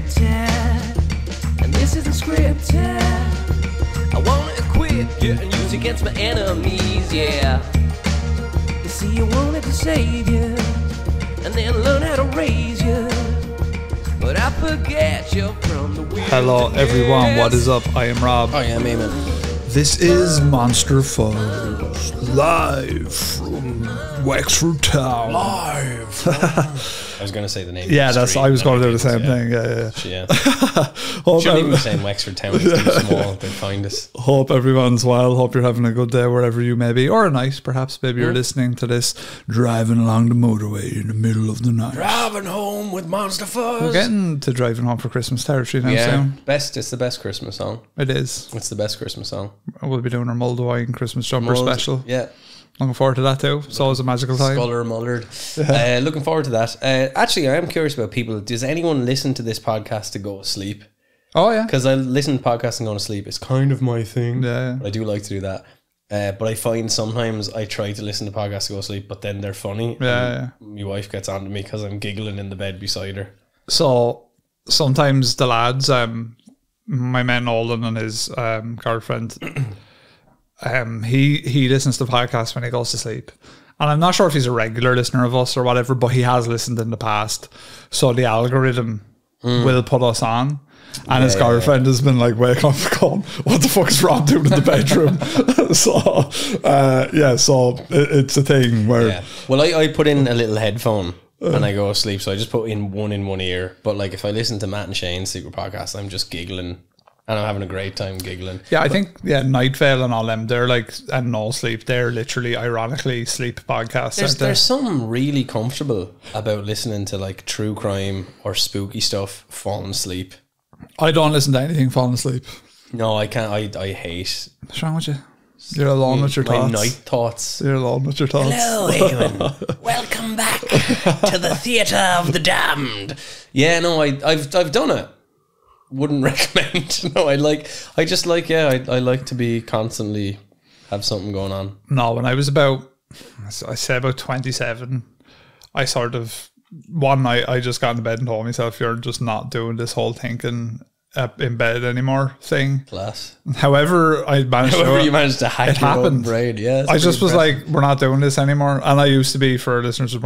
scripted, and this isn't scripted. I wanna quit getting used against my enemies, yeah. You see, I wanted to save you, and then learn how to raise you, but I forget you're from the weird. Hello everyone, what is up? I am Rob. I am Eamon. This is Monster Fuzz, live from Wexford Town. I was going to say the name. Yeah, of the street, I was going to do the same yeah. thing. Yeah. Shouldn't even be saying Wexford Town. It's too small. They'd find us. Hope everyone's well. Hope you're having a good day wherever you may be, or a night, perhaps. Maybe you're listening to this driving along the motorway in the middle of the night. Driving home with Monster Fuzz. We're getting to driving home for Christmas territory now soon. It's the best Christmas song. It is. It's the best Christmas song. We'll be doing our mulled wine Christmas jumper special. Yeah. Looking forward to that too. It's always a magical time. Sculler mullered. Looking forward to that. Actually, I am curious about people. Does anyone listen to this podcast to go to sleep? Oh yeah. Because I listen to podcasts and go to sleep. It's kind of my thing. Yeah. I do like to do that. But I find sometimes I try to listen to podcasts to go to sleep, but then they're funny. Yeah. My wife gets on to me because I'm giggling in the bed beside her. So sometimes the lads, my man Nolan and his girlfriend, he listens to podcasts when he goes to sleep. And I'm not sure if he's a regular listener of us or whatever, but he has listened in the past. So the algorithm will put us on. And his girlfriend has been like waking up going, what the fuck is Rob doing in the bedroom? So it's a thing where... Yeah. Well, I put in a little headphone and I go to sleep. So I just put in one ear. But like if I listen to Matt and Shane's Secret Podcast, I'm just giggling. And I'm having a great time giggling. Yeah, I think, Night Vale and all them, they're like, and No Sleep, they're literally, ironically, sleep podcasts. There's something really comfortable about listening to like true crime or spooky stuff falling asleep. I don't listen to anything falling asleep. No, I can't. I hate. What's wrong with you? You're alone with your thoughts. My night thoughts. You're alone with your thoughts. Hello, Eamon. Welcome back to the theatre of the damned. Yeah, no, I've done it. Wouldn't recommend. No, I like to be constantly have something going on. No, when I was about 27, I sort of, one night I just got in bed and told myself, you're just not doing this whole thinking in bed anymore thing. Class. However, you managed to hack your own brain. Yeah, I just was like, we're not doing this anymore. And I used to be, for listeners,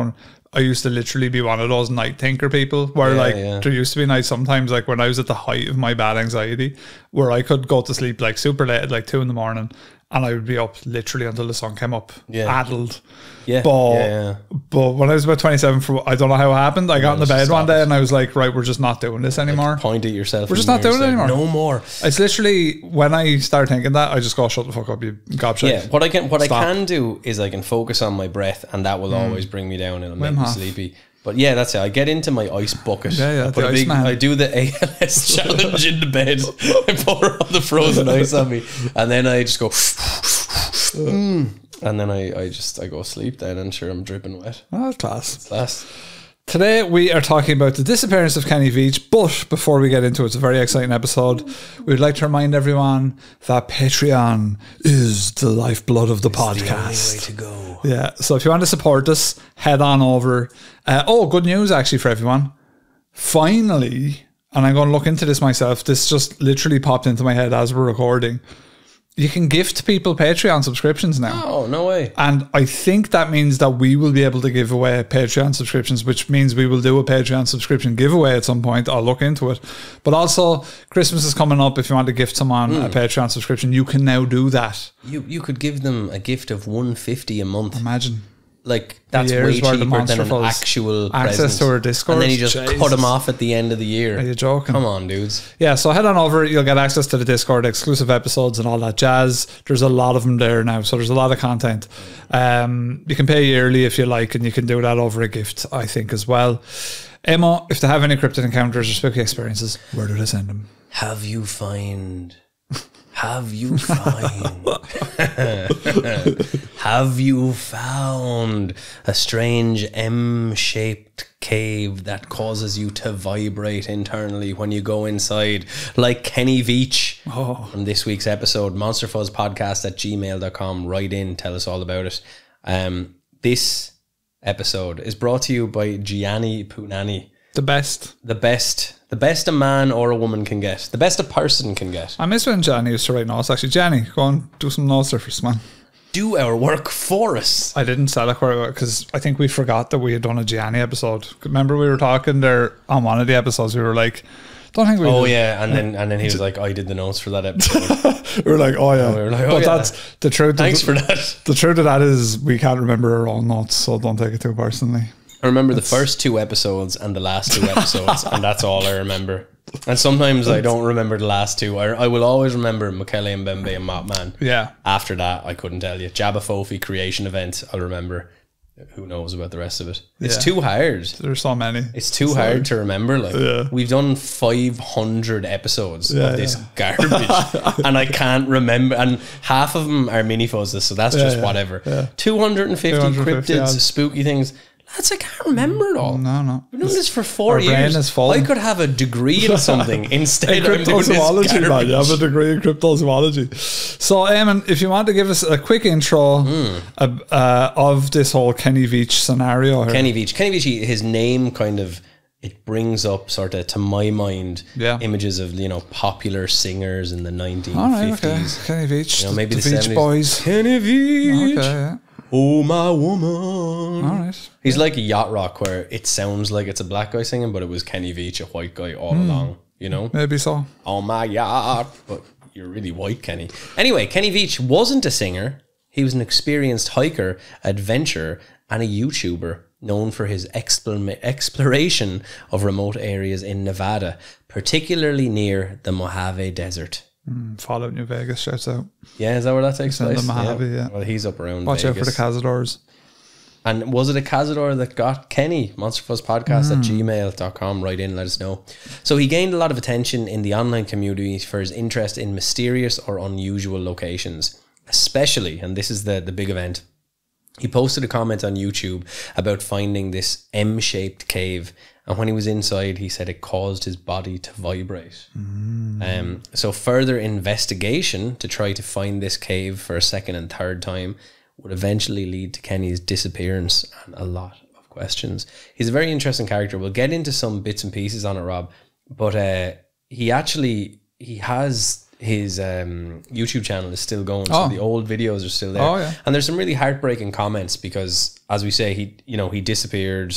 I used to literally be one of those night thinker people where there used to be nights sometimes, like when I was at the height of my bad anxiety, where I could go to sleep like super late at like 2 a.m. and I would be up literally until the sun came up, addled. Yeah. But when I was about 27, I don't know how it happened. I got in the bed one day and I was like, right, we're just not doing this anymore. Like point at yourself. We're just not doing it anymore. No more. It's literally, when I start thinking that, I just go, shut the fuck up, you gobshite. Yeah, what I can do is I can focus on my breath and that will always bring me down and it'll make me sleepy. But yeah, that's it. I get into my ice bucket. I do the ALS challenge in the bed. I pour all the frozen ice on me, and then I just go, and then I go sleep. Then and sure, I'm dripping wet. Oh, class. Class. Today we are talking about the disappearance of Kenny Veach, but before we get into it, it's a very exciting episode. We'd like to remind everyone that Patreon is the lifeblood of the podcast. The only way to go. Yeah, so if you want to support us, head on over. Good news actually for everyone. Finally, and I'm going to look into this myself, this just literally popped into my head as we're recording. You can gift people Patreon subscriptions now. Oh, no way. And I think that means that we will be able to give away Patreon subscriptions, which means we will do a Patreon subscription giveaway at some point. I'll look into it. But also, Christmas is coming up. If you want to gift someone a Patreon subscription, you can now do that. You could give them a gift of $150 a month. Imagine. Like, that's way cheaper than an actual access present. To our Discord. And then you just cut them off at the end of the year. Are you joking? Come on, dudes. Yeah, so head on over. You'll get access to the Discord, exclusive episodes and all that jazz. There's a lot of them there now, so there's a lot of content. You can pay yearly if you like, and you can do that over a gift, I think, as well. Emma, if they have any cryptid encounters or spooky experiences, where do they send them? Have you found a strange M-shaped cave that causes you to vibrate internally when you go inside, like Kenny Veach from this week's episode? monsterfuzzpodcast@gmail.com. Write in, tell us all about it. This episode is brought to you by Gianni Punani. The best a man or a woman can get. The best a person can get. I miss when Johnny used to write notes. Actually, Johnny, go on, do some notes there for us, man. Do our work for us. I didn't sell it because I think we forgot that we had done a Gianni episode. Remember we were talking there on one of the episodes. We were like, don't think we. Oh did. Yeah, and then he was like, I did the notes for that episode. We were like, oh yeah. And we were like, oh, but yeah. That's the truth. Thanks for that. The truth of that is we can't remember our own notes, so don't take it too personally. I remember the first 2 episodes and the last 2 episodes, and that's all I remember. And sometimes I don't remember the last 2. I will always remember Michele and Mbembe and Mopman. Yeah. After that, I couldn't tell you. Jabba Fofi creation event, I'll remember. Who knows about the rest of it? It's too hard. There's so many. It's too hard to remember. Like we've done 500 episodes of this garbage, and I can't remember. And half of them are mini fuzzes, so that's just whatever. 250 cryptids, spooky things. Lads, I can't remember it all. No. We've done this for 4 years. I could have a degree in something instead of doing this garbage. You have a degree in cryptozoology. So, Eamon, if you want to give us a quick intro of this whole Kenny Veach scenario here. Kenny Veach, his name kind of, it brings up sort of, to my mind, images of, popular singers in the 1950s. All right, okay. Kenny Veach, maybe the the Veach 70s. Boys. Kenny Veach. Okay, yeah. Oh, my woman. All right. He's like a yacht rock where it sounds like it's a black guy singing, but it was Kenny Veach, a white guy all along, Maybe so. Oh, my yacht. But you're really white, Kenny. Anyway, Kenny Veach wasn't a singer. He was an experienced hiker, adventurer, and a YouTuber known for his exploration of remote areas in Nevada, particularly near the Mojave Desert. Fallout New Vegas, shouts out. Yeah, is that where that takes place? The Mojave, yeah. Well, he's up around Watch Vegas. out for the Cazadors. And was it a Cazador that got Kenny? MonsterFuzzPodcast at gmail.com. Write in, let us know. So he gained a lot of attention in the online community for his interest in mysterious or unusual locations. Especially, and this is the big event, he posted a comment on YouTube about finding this M-shaped cave, and when he was inside, he said it caused his body to vibrate. So further investigation to try to find this cave for a second and third time would eventually lead to Kenny's disappearance and a lot of questions. He's a very interesting character. We'll get into some bits and pieces on it, Rob, but he has his YouTube channel is still going, so the old videos are still there. And there's some really heartbreaking comments because, as we say, he disappeared.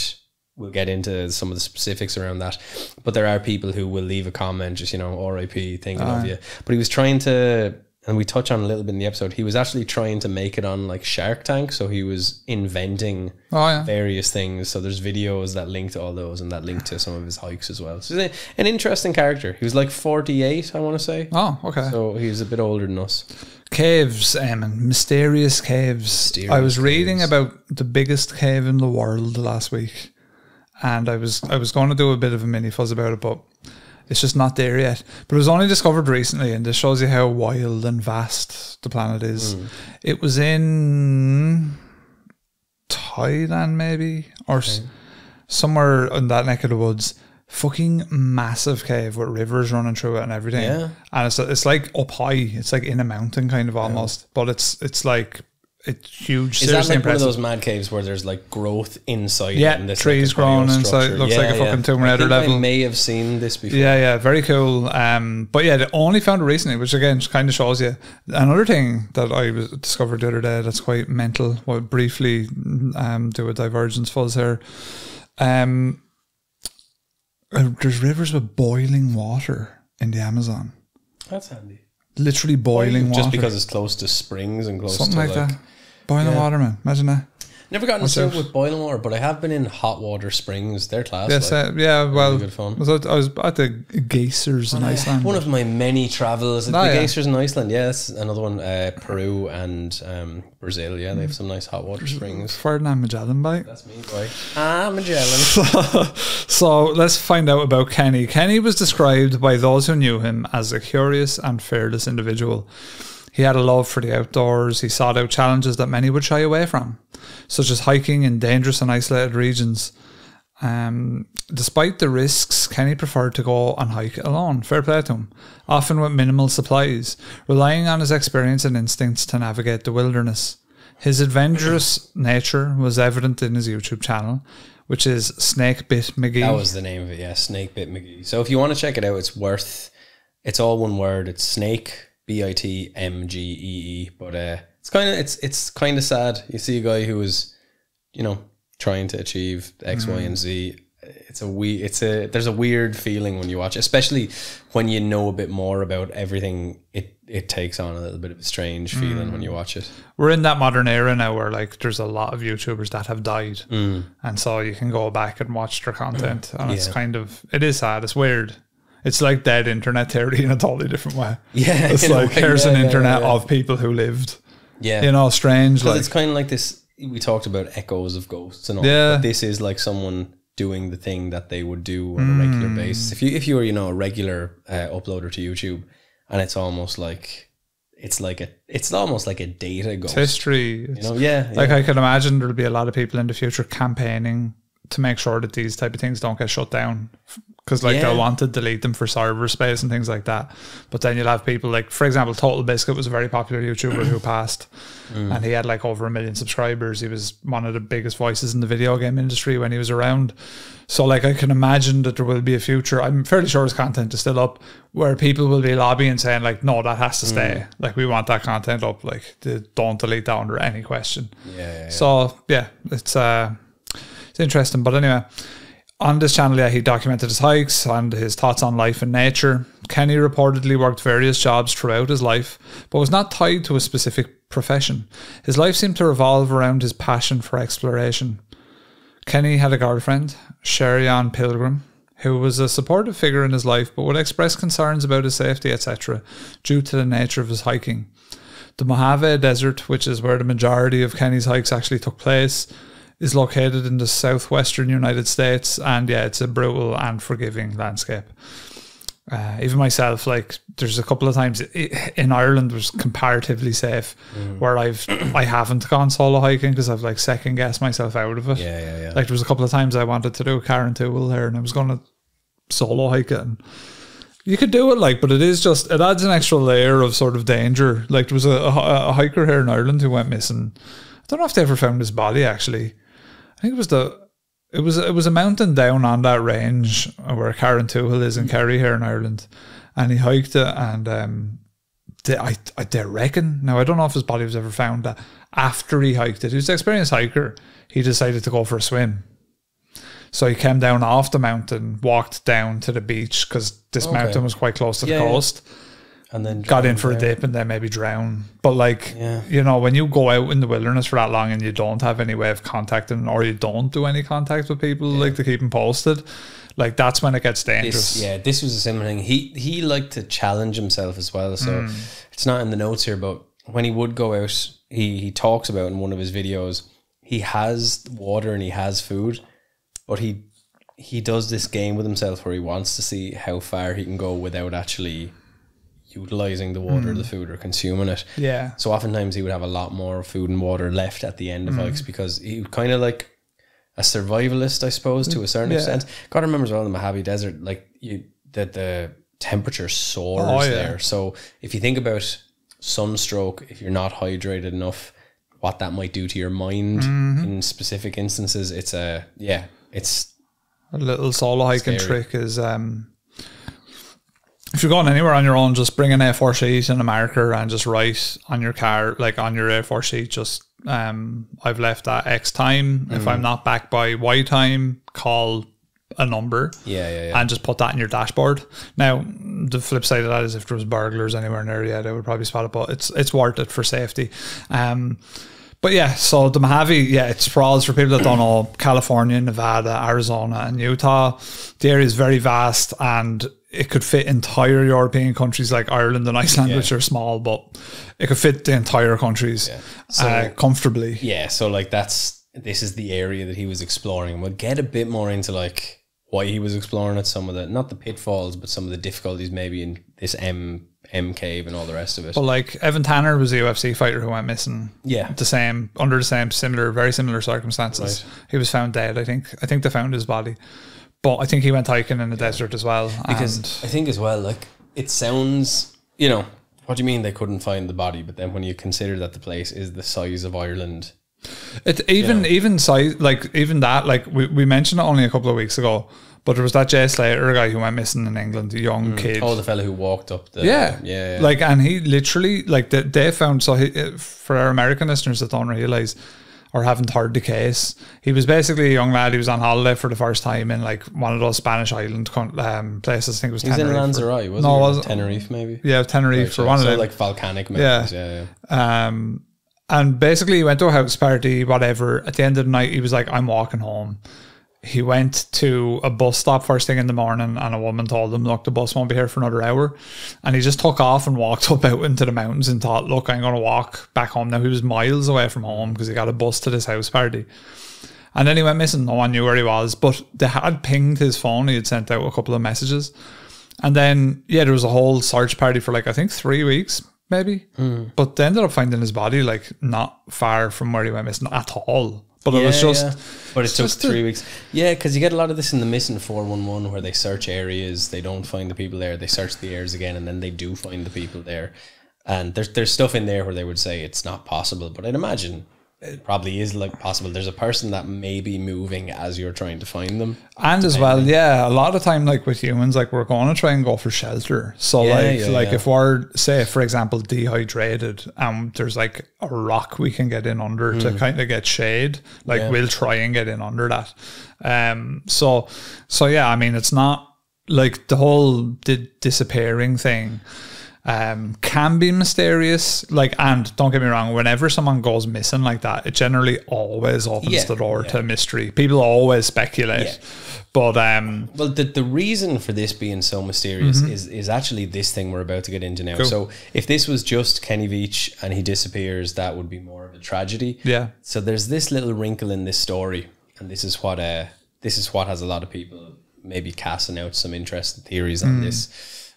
We'll get into some of the specifics around that, but there are people who will leave a comment just RIP, thinking of you. But he was trying to, and we touch on a little bit in the episode, he was actually trying to make it on like Shark Tank, so he was inventing various things. So there's videos that link to all those, and that link to some of his hikes as well. So he's an interesting character. He was like 48, I want to say. Oh, okay. So he was a bit older than us. Caves, mysterious caves. I was reading about the biggest cave in the world last week, and I was going to do a bit of a mini fuzz about it, but it's just not there yet. But it was only discovered recently, and this shows you how wild and vast the planet is. It was in Thailand, maybe, or somewhere in that neck of the woods. Fucking massive cave with rivers running through it and everything. Yeah. And it's like up high. It's like in a mountain kind of almost. But it's like, it's huge. Is that like one of those mad caves where there's like growth inside? Yeah, and trees like growing inside. Looks like a fucking Tomb Raider level. I may have seen this before. Yeah, very cool. But yeah, they only found it recently, which again kind of shows you. Another thing that I discovered the other day that's quite mental. We'll briefly do a divergence fuzz here. There's rivers with boiling water in the Amazon. That's handy. Literally boiling water. Just because it's close to springs and close something to like that. Boiling water, man. Imagine that. Never gotten stuck with boiling water, but I have been in hot water springs. They're class. Yes, well, really good fun. I was at the geysers in Iceland. One of my many travels. The geysers in Iceland. Yes, another one. Peru and Brazil. Yeah, they have some nice hot water springs. Ferdinand Magellan, bike. That's me, boy. Magellan. So let's find out about Kenny. Kenny was described by those who knew him as a curious and fearless individual. He had a love for the outdoors. He sought out challenges that many would shy away from, such as hiking in dangerous and isolated regions. Despite the risks, Kenny preferred to go and hike alone. Fair play to him. Often with minimal supplies, relying on his experience and instincts to navigate the wilderness. His adventurous nature was evident in his YouTube channel, which is Snake Bit McGee. That was the name of it, yeah, Snake Bit McGee. So if you want to check it out, it's all one word. It's Snake, BITMGEE. But it's kind of sad. You see a guy who was, you know, trying to achieve X, Y, and Z. There's a weird feeling when you watch it, especially when you know a bit more about everything. It takes on a little bit of a strange feeling when you watch it. We're in that modern era now where like there's a lot of YouTubers that have died, and so you can go back and watch their content, and it is sad. It's weird. It's like dead internet theory in a totally different way. Yeah, it's like here's an internet of people who lived. Yeah, you know, strange. Like, it's kind of like this. We talked about echoes of ghosts and all. Yeah, but this is like someone doing the thing that they would do on a regular basis. If you were, you know, a regular uploader to YouTube, and it's almost like it's almost like a data ghost. It's history. You know, yeah. Like I can imagine there'll be a lot of people in the future campaigning to make sure that these type of things don't get shut down, because like they'll want to delete them for server space and things like that. But then you'll have people like, for example, Total Biscuit was a very popular YouTuber who passed, and he had like over 1 million subscribers. He was one of the biggest voices in the video game industry when he was around. So like I can imagine that there will be a future, I'm fairly sure his content is still up, where people will be lobbying saying like, no, that has to stay. Like we want that content up. Like don't delete that under any question. So yeah, it's interesting. But anyway, on this channel, he documented his hikes and his thoughts on life and nature. Kenny reportedly worked various jobs throughout his life, but was not tied to a specific profession. His life seemed to revolve around his passion for exploration. Kenny had a girlfriend, Sherry-Ann Pilgrim, who was a supportive figure in his life, but would express concerns about his safety, etc., due to the nature of his hiking. The Mojave Desert, which is where the majority of Kenny's hikes actually took place, is located in the southwestern United States, and yeah, it's a brutal and forgiving landscape. Even myself, like there's a couple of times in Ireland was comparatively safe where I haven't gone solo hiking because I've like second guessed myself out of it. Like there was a couple of times I wanted to do Karen Tool there, and I was going to solo hike it, and you could do it, like, but it adds an extra layer of sort of danger. Like there was a hiker here in Ireland who went missing. I don't know if they ever found his body actually. I think it was a mountain down on that range where Carrauntoohil is in Kerry here in Ireland, and he hiked it, and they reckon, now I don't know if his body was ever found, that after he hiked it, he was an experienced hiker, he decided to go for a swim. So he came down off the mountain, walked down to the beach, because this mountain was quite close to the coast, and then got in for a dip and then maybe drown. But like, you know, when you go out in the wilderness for that long and you don't have any way of contacting, or you don't do any contact with people, like to keep them posted, like that's when it gets dangerous. This was a similar thing. He liked to challenge himself as well. So it's not in the notes here, but when he would go out, he talks about in one of his videos, he has water and he has food, but he does this game with himself where he wants to see how far he can go without actually utilizing the water or the food or consuming it. Yeah. So oftentimes he would have a lot more food and water left at the end of hikes, because he was kind of like a survivalist, I suppose, to a certain extent. Gotta remember as well, in the Mojave Desert, like the temperature soars there. So if you think about sunstroke, if you're not hydrated enough, what that might do to your mind in specific instances, it's a little solo hiking trick is if you're going anywhere on your own, just bring an A4 sheet and a marker and just write on your car, like on your A4 sheet, just I've left at X time. If I'm not back by Y time, call a number. And just put that in your dashboard. Now, the flip side of that is if there was burglars anywhere near you, they would probably spot it, but it's worth it for safety. But yeah, so the Mojave, it sprawls, for people that don't know, California, Nevada, Arizona, and Utah. The area is very vast, and it could fit entire European countries like Ireland and Iceland, which are small, but it could fit the entire countries comfortably. Yeah, so like this is the area that he was exploring. We'll get a bit more into like why he was exploring it, some of the, not the pitfalls, but some of the difficulties maybe in this M cave and all the rest of it. But like Evan Tanner was a UFC fighter who went missing. Yeah. Under the same very similar circumstances. Right. He was found dead, I think. I think they found his body. But I think he went hiking in the desert as well. Because I think as well, like, it sounds, what do you mean they couldn't find the body? But then when you consider that the place is the size of Ireland, Even size, like even that, like we mentioned it only a couple of weeks ago, but there was that Jay Slater guy who went missing in England, a young kid. Oh, the fella who walked up the... Yeah. Like, and he literally, like, they found, so for our American listeners that don't realise or haven't heard the case, he was basically a young lad. He was on holiday for the first time in, like, one of those Spanish island places. I think it was Tenerife. He was in Lanzarote, wasn't he? No, was Tenerife, maybe? Yeah, Tenerife for one of them. So, like, volcanic mountains, yeah. And basically he went to a house party, whatever. At the end of the night, he was like, I'm walking home. He went to a bus stop first thing in the morning, and a woman told him, look, the bus won't be here for another hour. And he just took off and walked up out into the mountains and thought, look, I'm going to walk back home now. He was miles away from home because he got a bus to this house party. And then he went missing. No one knew where he was, but they had pinged his phone. He had sent out a couple of messages. And then, there was a whole search party for like, I think 3 weeks, maybe. But they ended up finding his body like not far from where he went missing at all. But it was just... Yeah. But it took 3 weeks. Yeah, because you get a lot of this in the missing 411 where they search areas, they don't find the people there, they search the areas again, and then they do find the people there. And there's stuff in there where they would say it's not possible, but I'd imagine it probably is like possible. There's a person that may be moving as you're trying to find them. And as well, a lot of time, like with humans, like we're going to try and go for shelter. So if we're, say, for example, dehydrated and there's like a rock we can get in under to kind of get shade, like we'll try and get in under that. So I mean, it's not like the whole disappearing thing. Can be mysterious, like, and don't get me wrong, whenever someone goes missing like that, it generally always opens the door to mystery. People always speculate, but well, the reason for this being so mysterious is actually this thing we're about to get into now. Cool. So if this was just Kenny Veach and he disappears, that would be more of a tragedy. So there's this little wrinkle in this story, and this is what has a lot of people maybe casting out some interesting theories on this.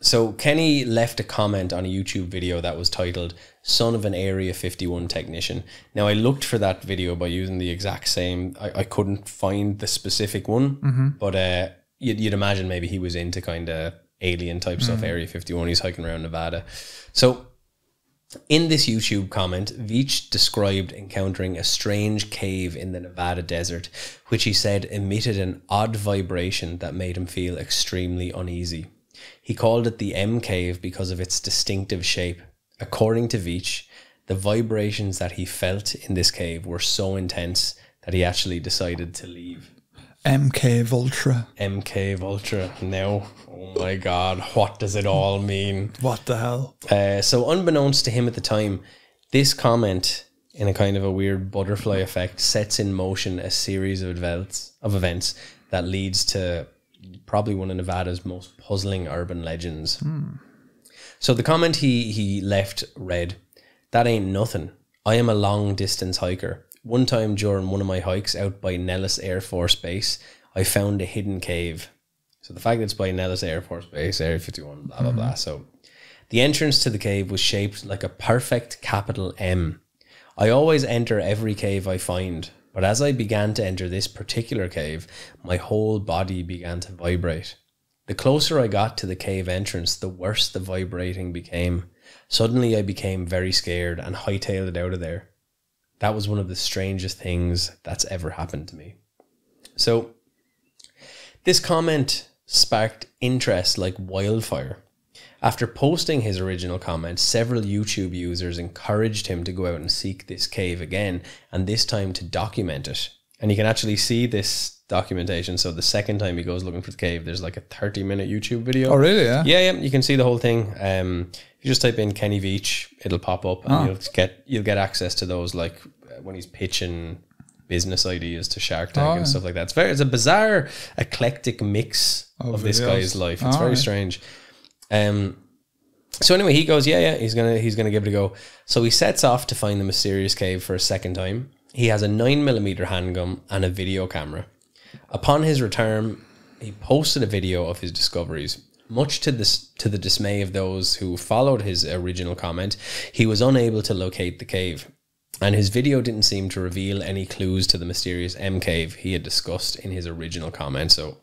So Kenny left a comment on a YouTube video that was titled "Son of an Area 51 Technician." Now I looked for that video by using the exact same. I couldn't find the specific one, but you'd imagine maybe he was into kind of alien type stuff. Area 51. He's hiking around Nevada. So in this YouTube comment, Veach described encountering a strange cave in the Nevada desert, which he said emitted an odd vibration that made him feel extremely uneasy. He called it the M Cave because of its distinctive shape. According to Veach, the vibrations that he felt in this cave were so intense that he actually decided to leave. M Cave Ultra. M Cave Ultra. Now, oh my God, what does it all mean? What the hell? So unbeknownst to him at the time, this comment, in a kind of a weird butterfly effect, sets in motion a series of events that leads to probably one of Nevada's most puzzling urban legends. So the comment he left read, "That ain't nothing. I am a long distance hiker. One time during one of my hikes out by Nellis Air Force Base, I found a hidden cave." So the fact that it's by Nellis Air Force Base, Area 51, blah, blah, blah. So the entrance to the cave was shaped like a perfect capital M. I always enter every cave I find, but as I began to enter this particular cave, my whole body began to vibrate. The closer I got to the cave entrance, the worse the vibrating became. Suddenly I became very scared and hightailed it out of there. That was one of the strangest things that's ever happened to me. So this comment sparked interest like wildfire. After posting his original comment, several YouTube users encouraged him to go out and seek this cave again, and this time to document it. And you can actually see this documentation. So the second time he goes looking for the cave, there's like a 30-minute YouTube video. Oh, really? Yeah. Yeah, you can see the whole thing. If you just type in Kenny Veach, it'll pop up, and you'll get access to those, like when he's pitching business ideas to Shark Tank and stuff like that. It's a bizarre, eclectic mix of this guy's life. It's very strange. So anyway, he goes, he's gonna give it a go. So he sets off to find the mysterious cave for a second time. He has a 9mm handgun and a video camera. Upon his return, he posted a video of his discoveries. Much to the dismay of those who followed his original comment, he was unable to locate the cave, and his video didn't seem to reveal any clues to the mysterious M cave he had discussed in his original comment. So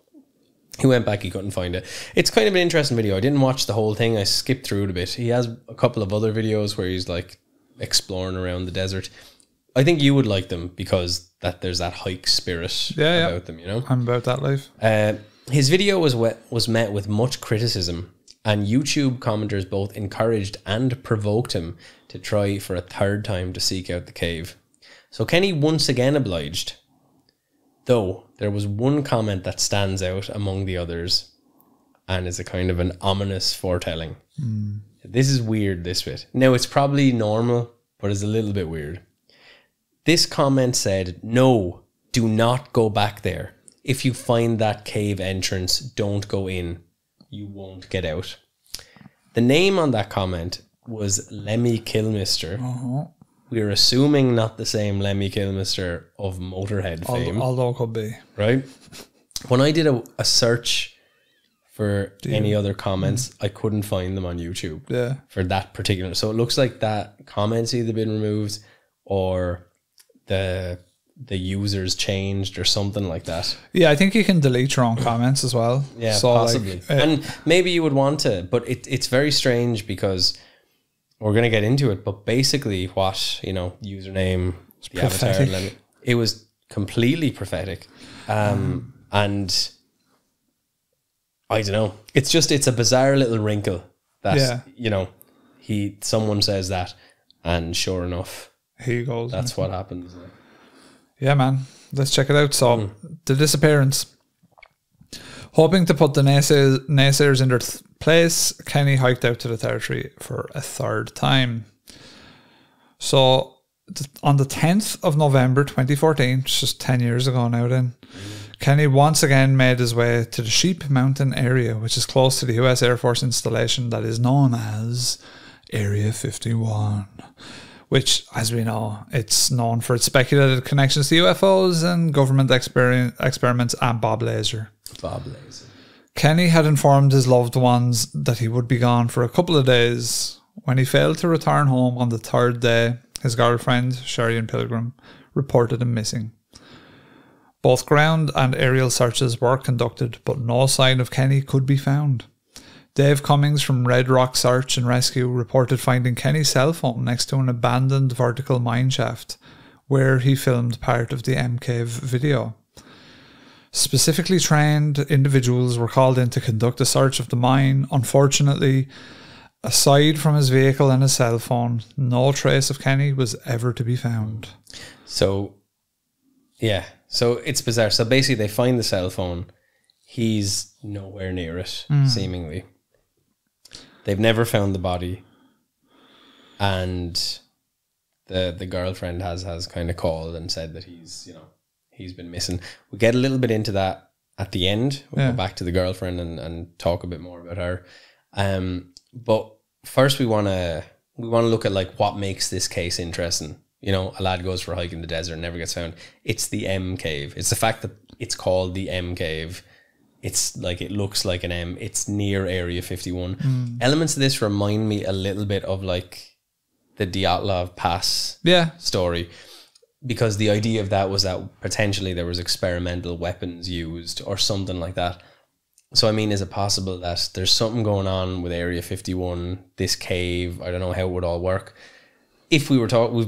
he went back, he couldn't find it. It's kind of an interesting video. I didn't watch the whole thing. I skipped through it a bit. He has a couple of other videos where he's like exploring around the desert. I think you would like them because there's that hike spirit about them, you know? I'm about that life. His video was met with much criticism, and YouTube commenters both encouraged and provoked him to try for a third time to seek out the cave. So Kenny once again obliged, though there was one comment that stands out among the others and is a kind of an ominous foretelling. This is weird, this bit. Now, it's probably normal, but it's a little bit weird. This comment said, "No, do not go back there. If you find that cave entrance, don't go in. You won't get out." The name on that comment was Lemmy Kilmister. We're assuming not the same Lemmy Kilmister of Motorhead fame. Although it could be. Right? When I did a search for any other comments, I couldn't find them on YouTube. Yeah. For that particular. So it looks like that comment's either been removed or the users changed or something like that. Yeah, I think you can delete your own comments as well. Yeah, so possibly. Like, and maybe you would want to, but it's very strange because we're going to get into it, but basically what, username, the avatar, it was completely prophetic. And I don't know. It's a bizarre little wrinkle that, someone says that and sure enough, here you go. That's what happens. Yeah, man. Let's check it out. So, The Disappearance. Hoping to put the naysayers in their place, Kenny hiked out to the territory for a third time. So, on the 10th of November 2014, it's just 10 years ago now then, Kenny once again made his way to the Sheep Mountain area, which is close to the US Air Force installation that is known as Area 51. Which, as we know, it's known for its speculated connections to UFOs and government experiments and Bob Lazar. Kenny had informed his loved ones that he would be gone for a couple of days. When he failed to return home on the third day, his girlfriend, Sherry Pilgrim, reported him missing. Both ground and aerial searches were conducted, but no sign of Kenny could be found. Dave Cummings from Red Rock Search and Rescue reported finding Kenny's cell phone next to an abandoned vertical mine shaft where he filmed part of the M Cave video. Specifically trained individuals were called in to conduct a search of the mine. Unfortunately, aside from his vehicle and his cell phone, no trace of Kenny was ever to be found. So, yeah. So it's bizarre. So basically they find the cell phone. He's nowhere near it, seemingly. They've never found the body, and the girlfriend has kind of called and said that he's been missing. We'll get a little bit into that at the end. We'll go back to the girlfriend and talk a bit more about her. But first we want to look at like what makes this case interesting. A lad goes for a hike in the desert and never gets found. It's the M Cave. It's the fact that it's called the M Cave. It's like, it looks like an M. It's near Area 51. Elements of this remind me a little bit of like the Dyatlov Pass story, because the idea of that was that potentially there was experimental weapons used or something like that. So, I mean, is it possible that there's something going on with Area 51, this cave? I don't know how it would all work. If we've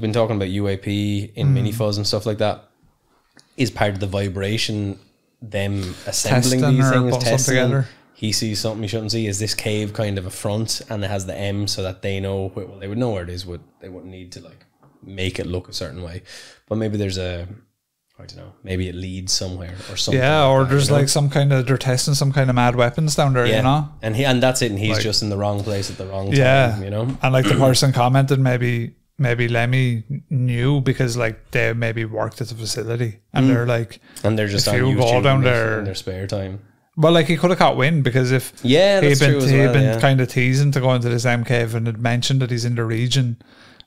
been talking about UAP in Mini Fuzz and stuff like that. Is part of the vibration them assembling these things, testing them? He sees something he shouldn't see. Is this cave kind of a front and it has the M so that they know, well, they would know where it is, they wouldn't need to like make it look a certain way. But maybe there's I don't know, maybe it leads somewhere or something. Yeah, or there's like some kind of, they're testing some kind of mad weapons down there, And that's it, and he's like, just in the wrong place at the wrong time, And like the person commented, maybe Lemmy knew because like they maybe worked at the facility and they're like, and they're just if on you go down there in their spare time. Well, like he could have caught wind because if he'd been kind of teasing to go into this M Cave and had mentioned that he's in the region,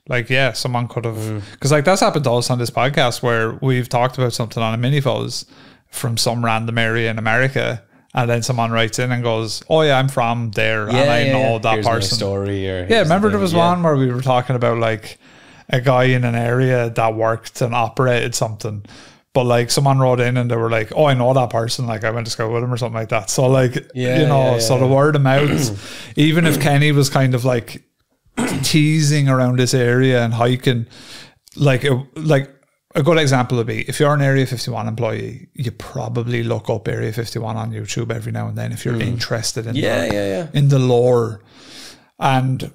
like someone could have, because like that's happened to us on this podcast where we've talked about something on a mini Fuzz from some random area in America. And then someone writes in and goes, "Oh yeah, I'm from there, and I know that here's person." My story, or remember there was one where we were talking about like a guy in an area that worked and operated something, but like someone wrote in and they were like, "Oh, I know that person. Like I went to school with him or something like that." So like so the word of mouth, even if Kenny was kind of like teasing around this area and hiking, like a good example would be if you're an Area 51 employee, you probably look up Area 51 on YouTube every now and then if you're interested in in the lore. And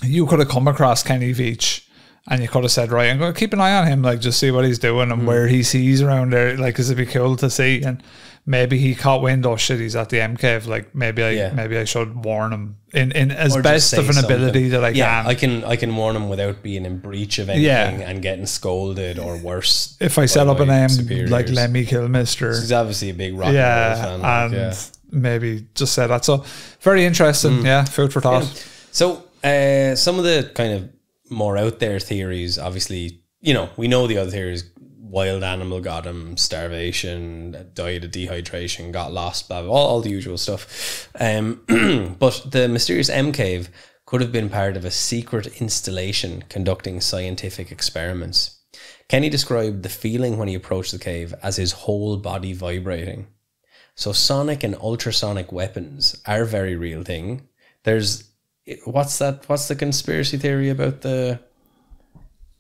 you could have come across Kenny Veach and you could have said, right, I'm going to keep an eye on him, like just see what he's doing and where he sees around there, like, because it'd be cool to see. And maybe he caught wind, oh shit, he's at the M cave, like maybe I should warn him in as best of an ability that I can. I can warn him without being in breach of anything and getting scolded or worse. If I set up a name like Lemmy Kilmister, he's obviously a big rock and roll fan, and maybe just say that. So very interesting, food for thought. So some of the kind of more out there theories, obviously, you know, we know the other theories. Wild animal got him, starvation, died of dehydration, got lost, blah, blah, all the usual stuff. But the mysterious M cave could have been part of a secret installation conducting scientific experiments. Kenny described the feeling when he approached the cave as his whole body vibrating. So sonic and ultrasonic weapons are a very real thing. There's, what's the conspiracy theory about the...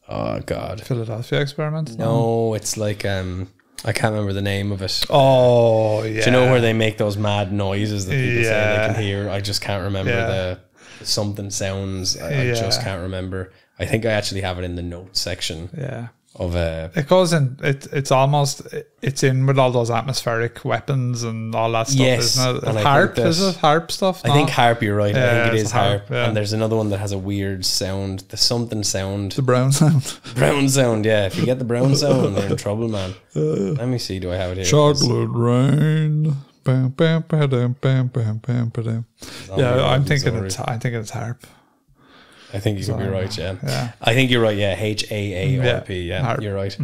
Oh God! Philadelphia experiment? No, it's like I can't remember the name of it. Oh yeah. Do you know where they make those mad noises that people say they can hear? I just can't remember the something sounds. I just can't remember. I think I actually have it in the notes section. Yeah. Of it goes in. It's in with all those atmospheric weapons and all that stuff. Yes, isn't it? Harp, is it harp stuff? I think harp. You're right. I think it is harp. And there's another one that has a weird sound. The something sound. The brown sound. Brown sound. Yeah. If you get the brown sound, you're in trouble, man. Let me see. Do I have it here? Chocolate rain. Bam, bam, bam, bam, bam, bam, bam. Yeah, I'm thinking it's harp. I think you could be right, yeah. I think you're right, yeah. HAARP, yeah, you're right.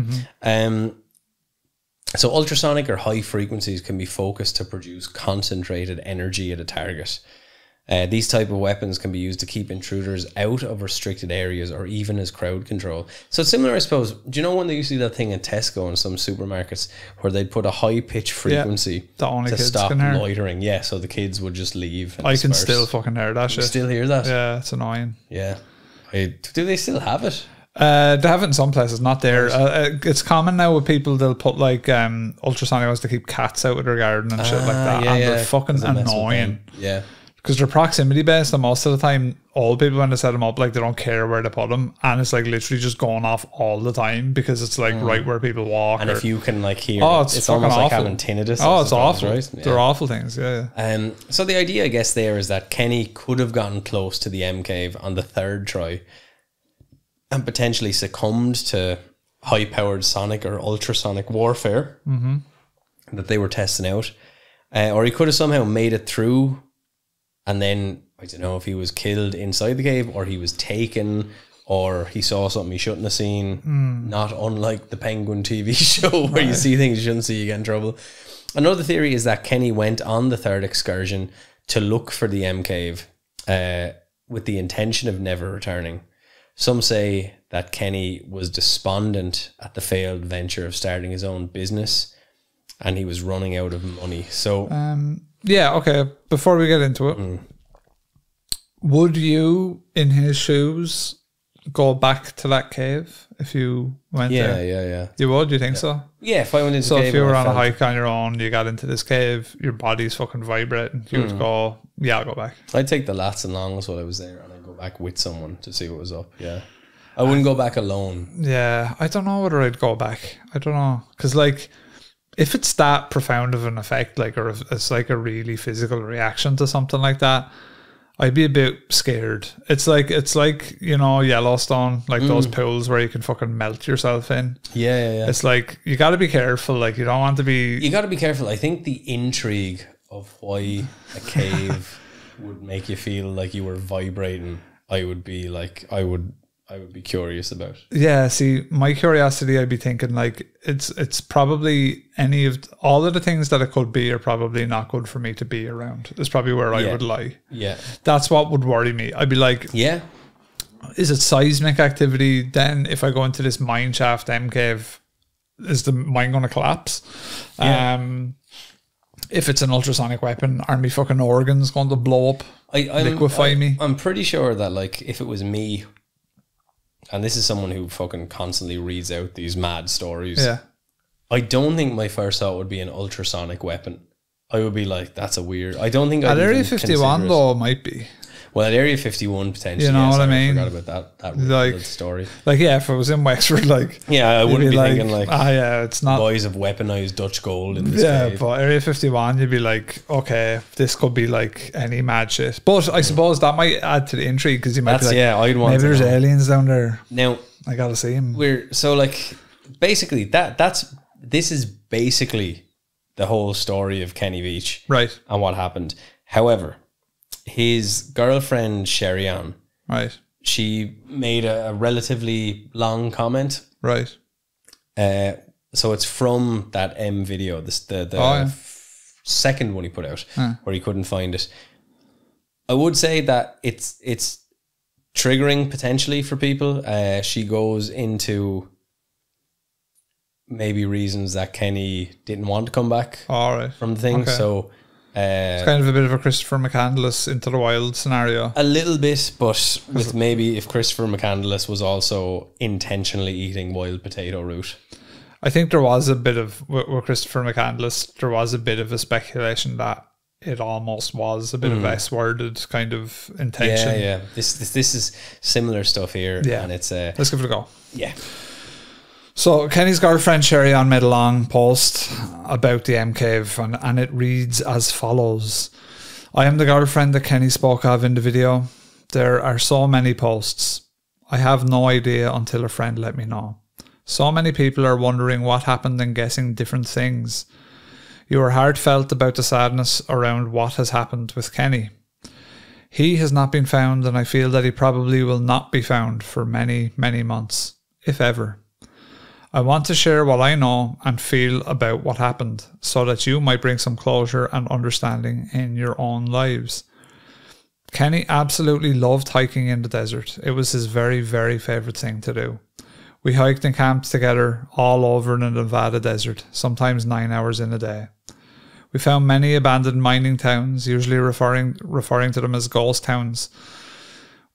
So ultrasonic or high frequencies can be focused to produce concentrated energy at a target. These type of weapons can be used to keep intruders out of restricted areas or even as crowd control. So it's similar, I suppose. Do you know when they used to do that thing in Tesco and some supermarkets where they'd put a high pitch frequency to stop loitering? Yeah, so the kids would just leave. I can still fucking hear that shit. You still hear that? Yeah, it's annoying. Yeah. Do they still have it? They have it in some places, not there. It's common now with people, they'll put like ultrasonic ones to keep cats out of their garden and shit like that. And they're fucking annoying. Yeah. Because they're proximity based, and most of the time, all people, when they set them up, like they don't care where to put them, and it's like literally just going off all the time because it's like right where people walk. And if you can like hear, it's almost like having tinnitus. Oh, it's awful. Right? Yeah. They're awful things. Yeah. So the idea, I guess, there is that Kenny could have gotten close to the M cave on the third try, and potentially succumbed to high-powered sonic or ultrasonic warfare that they were testing out, or he could have somehow made it through. And then, I don't know if he was killed inside the cave or he was taken or he saw something he shouldn't have seen. Not unlike the Penguin TV show where you see things you shouldn't see, you get in trouble. Another theory is that Kenny went on the third excursion to look for the M cave with the intention of never returning. Some say that Kenny was despondent at the failed venture of starting his own business and he was running out of money. So... yeah, okay. Before we get into it, would you, in his shoes, go back to that cave if you went there? Yeah. You would? You think so? Yeah, if I went into the cave. So if you were on a hike on your own, you got into this cave, your body's fucking vibrating, you would go, yeah, I'll go back. I'd take the lats and longs while I was there and I'd go back with someone to see what was up, yeah. I wouldn't go back alone. Yeah, I don't know whether I'd go back. I don't know. Because, like... if it's that profound of an effect, like, or if it's like a really physical reaction to something like that, I'd be a bit scared. It's like you know, Yellowstone, like those pools where you can fucking melt yourself in. Yeah. It's like you got to be careful. Like you don't want to be. You got to be careful. I think the intrigue of why a cave would make you feel like you were vibrating, I would be curious about. Yeah, see, my curiosity, I'd be thinking like it's probably any of all of the things that it could be are probably not good for me to be around. That's probably where I would lie. Yeah. That's what would worry me. I'd be like, yeah. Is it seismic activity? Then if I go into this mine shaft M cave, is the mine going to collapse? Yeah. If it's an ultrasonic weapon, are my fucking organs going to blow up? Liquefy me? I'm pretty sure that like if it was me and this is someone who fucking constantly reads out these mad stories. Yeah. I don't think my first thought would be an ultrasonic weapon. I would be like, that's a weird. I don't think at Area 51 though, it might be. Well, at Area 51 potentially. You know what I mean? I forgot about that like story. Like, yeah, if it was in Wexford, like, yeah, I wouldn't be thinking like, yeah, it's not. Boys have weaponized Dutch gold in this cave. But Area 51, you'd be like, okay, this could be like any mad shit. But I suppose that might add to the intrigue because you might be like, I'd want maybe there's aliens down there. Now I gotta see him. So like, basically this is basically the whole story of Kenny Veach, right, and what happened. However, his girlfriend Sherry Ann, right, she made a relatively long comment, right. So it's from that M video, the second one he put out, where he couldn't find it. I would say that it's triggering potentially for people. She goes into maybe reasons that Kenny didn't want to come back from the thing. Okay. So it's kind of a bit of a Christopher McCandless Into the Wild scenario. A little bit, but with maybe if Christopher McCandless was also intentionally eating wild potato root. I think there was a bit of, with Christopher McCandless, there was a bit of a speculation that it almost was a bit of S-worded kind of intention. Yeah. This is similar stuff here. Yeah. And it's let's give it a go. Yeah. So Kenny's girlfriend Sherry Ann made a long post about the M Cave and it reads as follows. I am the girlfriend that Kenny spoke of in the video. There are so many posts. I have no idea until a friend let me know. So many people are wondering what happened and guessing different things. You are heartfelt about the sadness around what has happened with Kenny. He has not been found and I feel that he probably will not be found for many, many months, if ever. I want to share what I know and feel about what happened so that you might bring some closure and understanding in your own lives. Kenny absolutely loved hiking in the desert. It was his very, very favourite thing to do. We hiked and camped together all over the Nevada desert, sometimes 9 hours in a day. We found many abandoned mining towns, usually referring to them as ghost towns.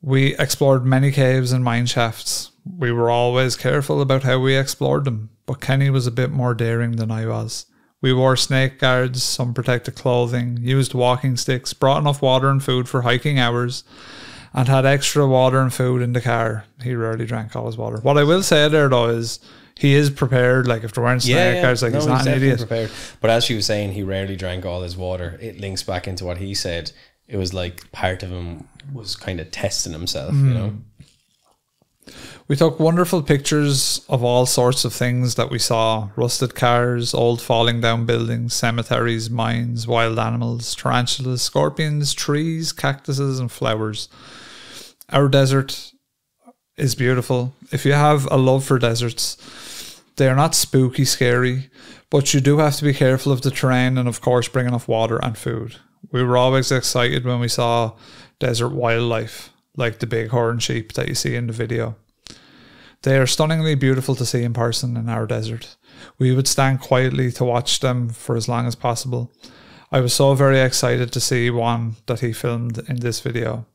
We explored many caves and mine shafts. We were always careful about how we explored them, but Kenny was a bit more daring than I was. We wore snake guards, some protective clothing, used walking sticks, brought enough water and food for hiking hours, and had extra water and food in the car. He rarely drank all his water. What I will say there though is he is prepared. Like if there weren't snake guards, like he's not an idiot. Prepared. But as she was saying, he rarely drank all his water. It links back into what he said. It was like part of him was kind of testing himself, you know. We took wonderful pictures of all sorts of things that we saw. Rusted cars, old falling down buildings, cemeteries, mines, wild animals, tarantulas, scorpions, trees, cactuses and flowers. Our desert is beautiful. If you have a love for deserts, they are not spooky, scary, but you do have to be careful of the terrain and of course bring enough water and food. We were always excited when we saw desert wildlife, like the bighorn sheep that you see in the video. They are stunningly beautiful to see in person in our desert. We would stand quietly to watch them for as long as possible. I was so very excited to see one that he filmed in this video.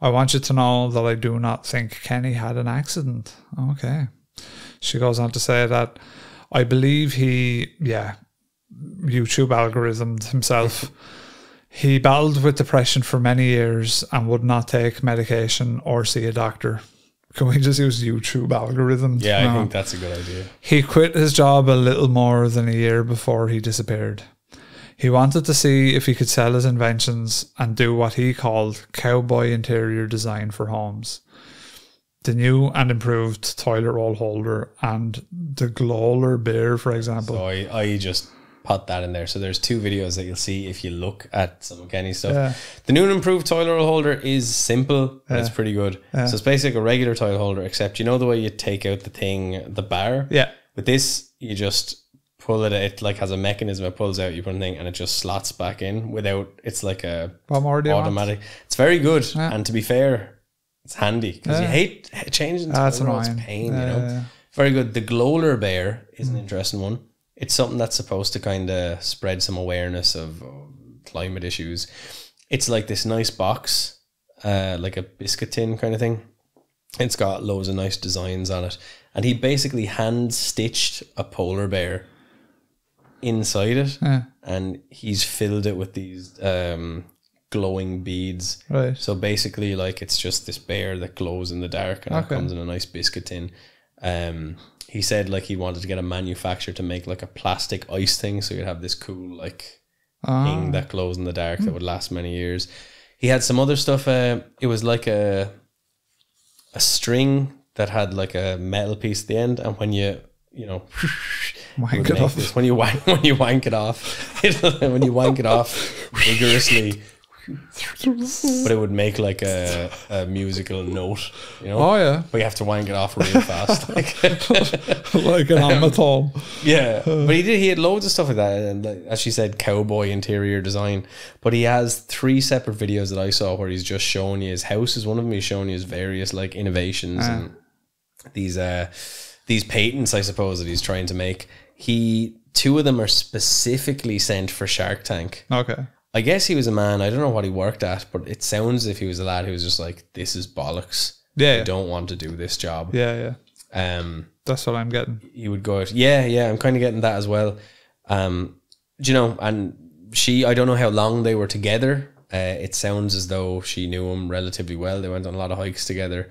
I want you to know that I do not think Kenny had an accident. Okay. She goes on to say that I believe he, YouTube algorithmed himself. He battled with depression for many years and would not take medication or see a doctor. Can we just use YouTube algorithm? Yeah, I think that's a good idea. He quit his job a little more than a year before he disappeared. He wanted to see if he could sell his inventions and do what he called cowboy interior design for homes. The new and improved toilet roll holder and the Glowler beer, for example. So I just put that in there. So there's two videos that you'll see if you look at some of Kenny's stuff. Yeah. The new and improved toilet roll holder is simple, but it's pretty good. Yeah. So it's basically a regular toilet holder, except you know the way you take out the thing, the bar? Yeah. With this, you just pull it like has a mechanism, it pulls out, you put a thing and it just slots back in without, it's like a automatic. It's very good. Yeah. And to be fair, it's handy because you hate changing toilet rolls. It's pain, you know. Yeah. Very good. The Glowler bear is an interesting one. It's something that's supposed to kind of spread some awareness of climate issues. It's like this nice box, like a biscuit tin kind of thing. It's got loads of nice designs on it. And he basically hand-stitched a polar bear inside it. Yeah. And he's filled it with these glowing beads. Right. So basically, like, it's just this bear that glows in the dark, and it comes in a nice biscuit tin. He said, like, he wanted to get a manufacturer to make, like, a plastic ice thing, so you'd have this cool, like, thing that glows in the dark that would last many years. He had some other stuff. It was like a string that had like a metal piece at the end, and when you wank it off. When you wank it off, vigorously, but it would make like a musical note, you know. Oh yeah. But you have to wank it off real fast, like an amateur. Yeah, but he had loads of stuff like that, and like, as she said, cowboy interior design. But he has 3 separate videos that I saw where he's just showing you his house. Is one of them he's showing you his various like innovations and these patents, I suppose, that he's trying to make. 2 of them are specifically sent for Shark Tank. Okay. I guess he was a man. I don't know what he worked at, but it sounds as if he was a lad who was just like, this is bollocks. Yeah. I don't want to do this job. Yeah. That's what I'm getting. He would go out. Yeah. I'm kind of getting that as well. Do you know, and I don't know how long they were together. It sounds as though she knew him relatively well. They went on a lot of hikes together.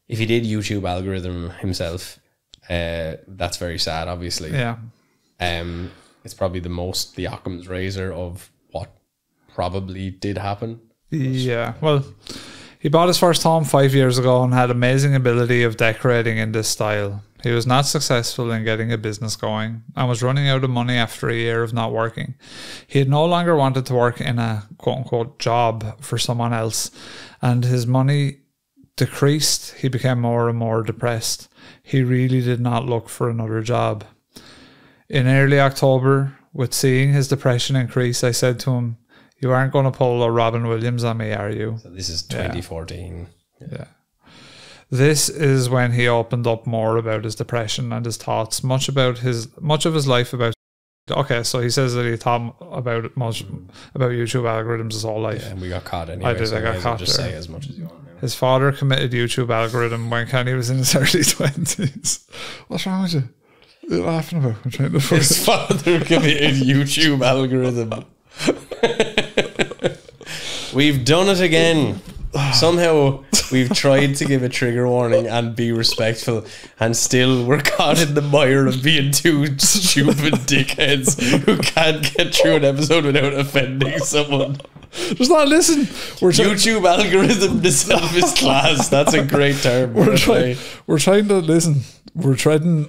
If he did YouTube algorithm himself, that's very sad, obviously. Yeah. It's probably the Occam's razor of what probably did happen. Yeah. Well, he bought his first home 5 years ago and had amazing ability of decorating in this style. He was not successful in getting a business going and was running out of money after a year of not working. He had no longer wanted to work in a quote-unquote job for someone else, and his money decreased. He became more and more depressed. He really did not look for another job. In early October, with seeing his depression increase, I said to him, "You aren't going to pull a Robin Williams on me, are you?" So this is 2014. Yeah. This is when he opened up more about his depression and his thoughts, much of his life about. Okay, so he says that he thought about YouTube algorithms his whole life. Yeah, and we got caught anyway. I got caught. Just say as much as you want. Now. His father committed YouTube algorithm when Kenny was in his early 20s. What's wrong with you? What are you laughing about? I'm trying to. His father committed YouTube algorithm. We've done it again. Somehow we've tried to give a trigger warning and be respectful, and still we're caught in the mire of being 2 stupid dickheads who can't get through an episode without offending someone. Just not listen. YouTube algorithm itself is class. That's a great term. We're trying to listen. We're treading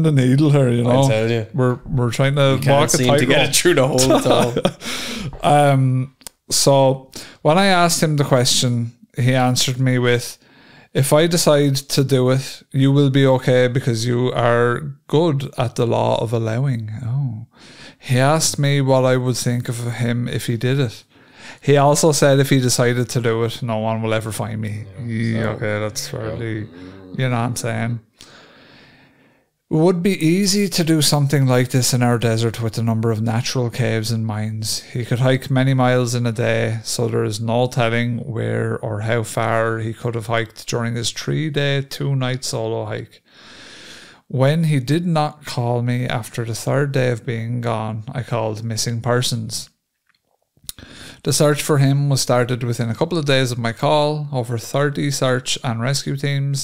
the needle here, you know. I tell you. We're trying to walk a tightrope to get it through the hole at all. So when I asked him the question, he answered me with, "If I decide to do it, you will be okay because you are good at the law of allowing." Oh. He asked me what I would think of him if he did it. He also said if he decided to do it, no one will ever find me. Yeah, okay, that's fairly, you know what I'm saying. It would be easy to do something like this in our desert with the number of natural caves and mines. He could hike many miles in a day, so there is no telling where or how far he could have hiked during his 3-day, 2-night solo hike. When he did not call me after the 3rd day of being gone, I called missing persons. The search for him was started within a couple of days of my call. Over 30 search and rescue team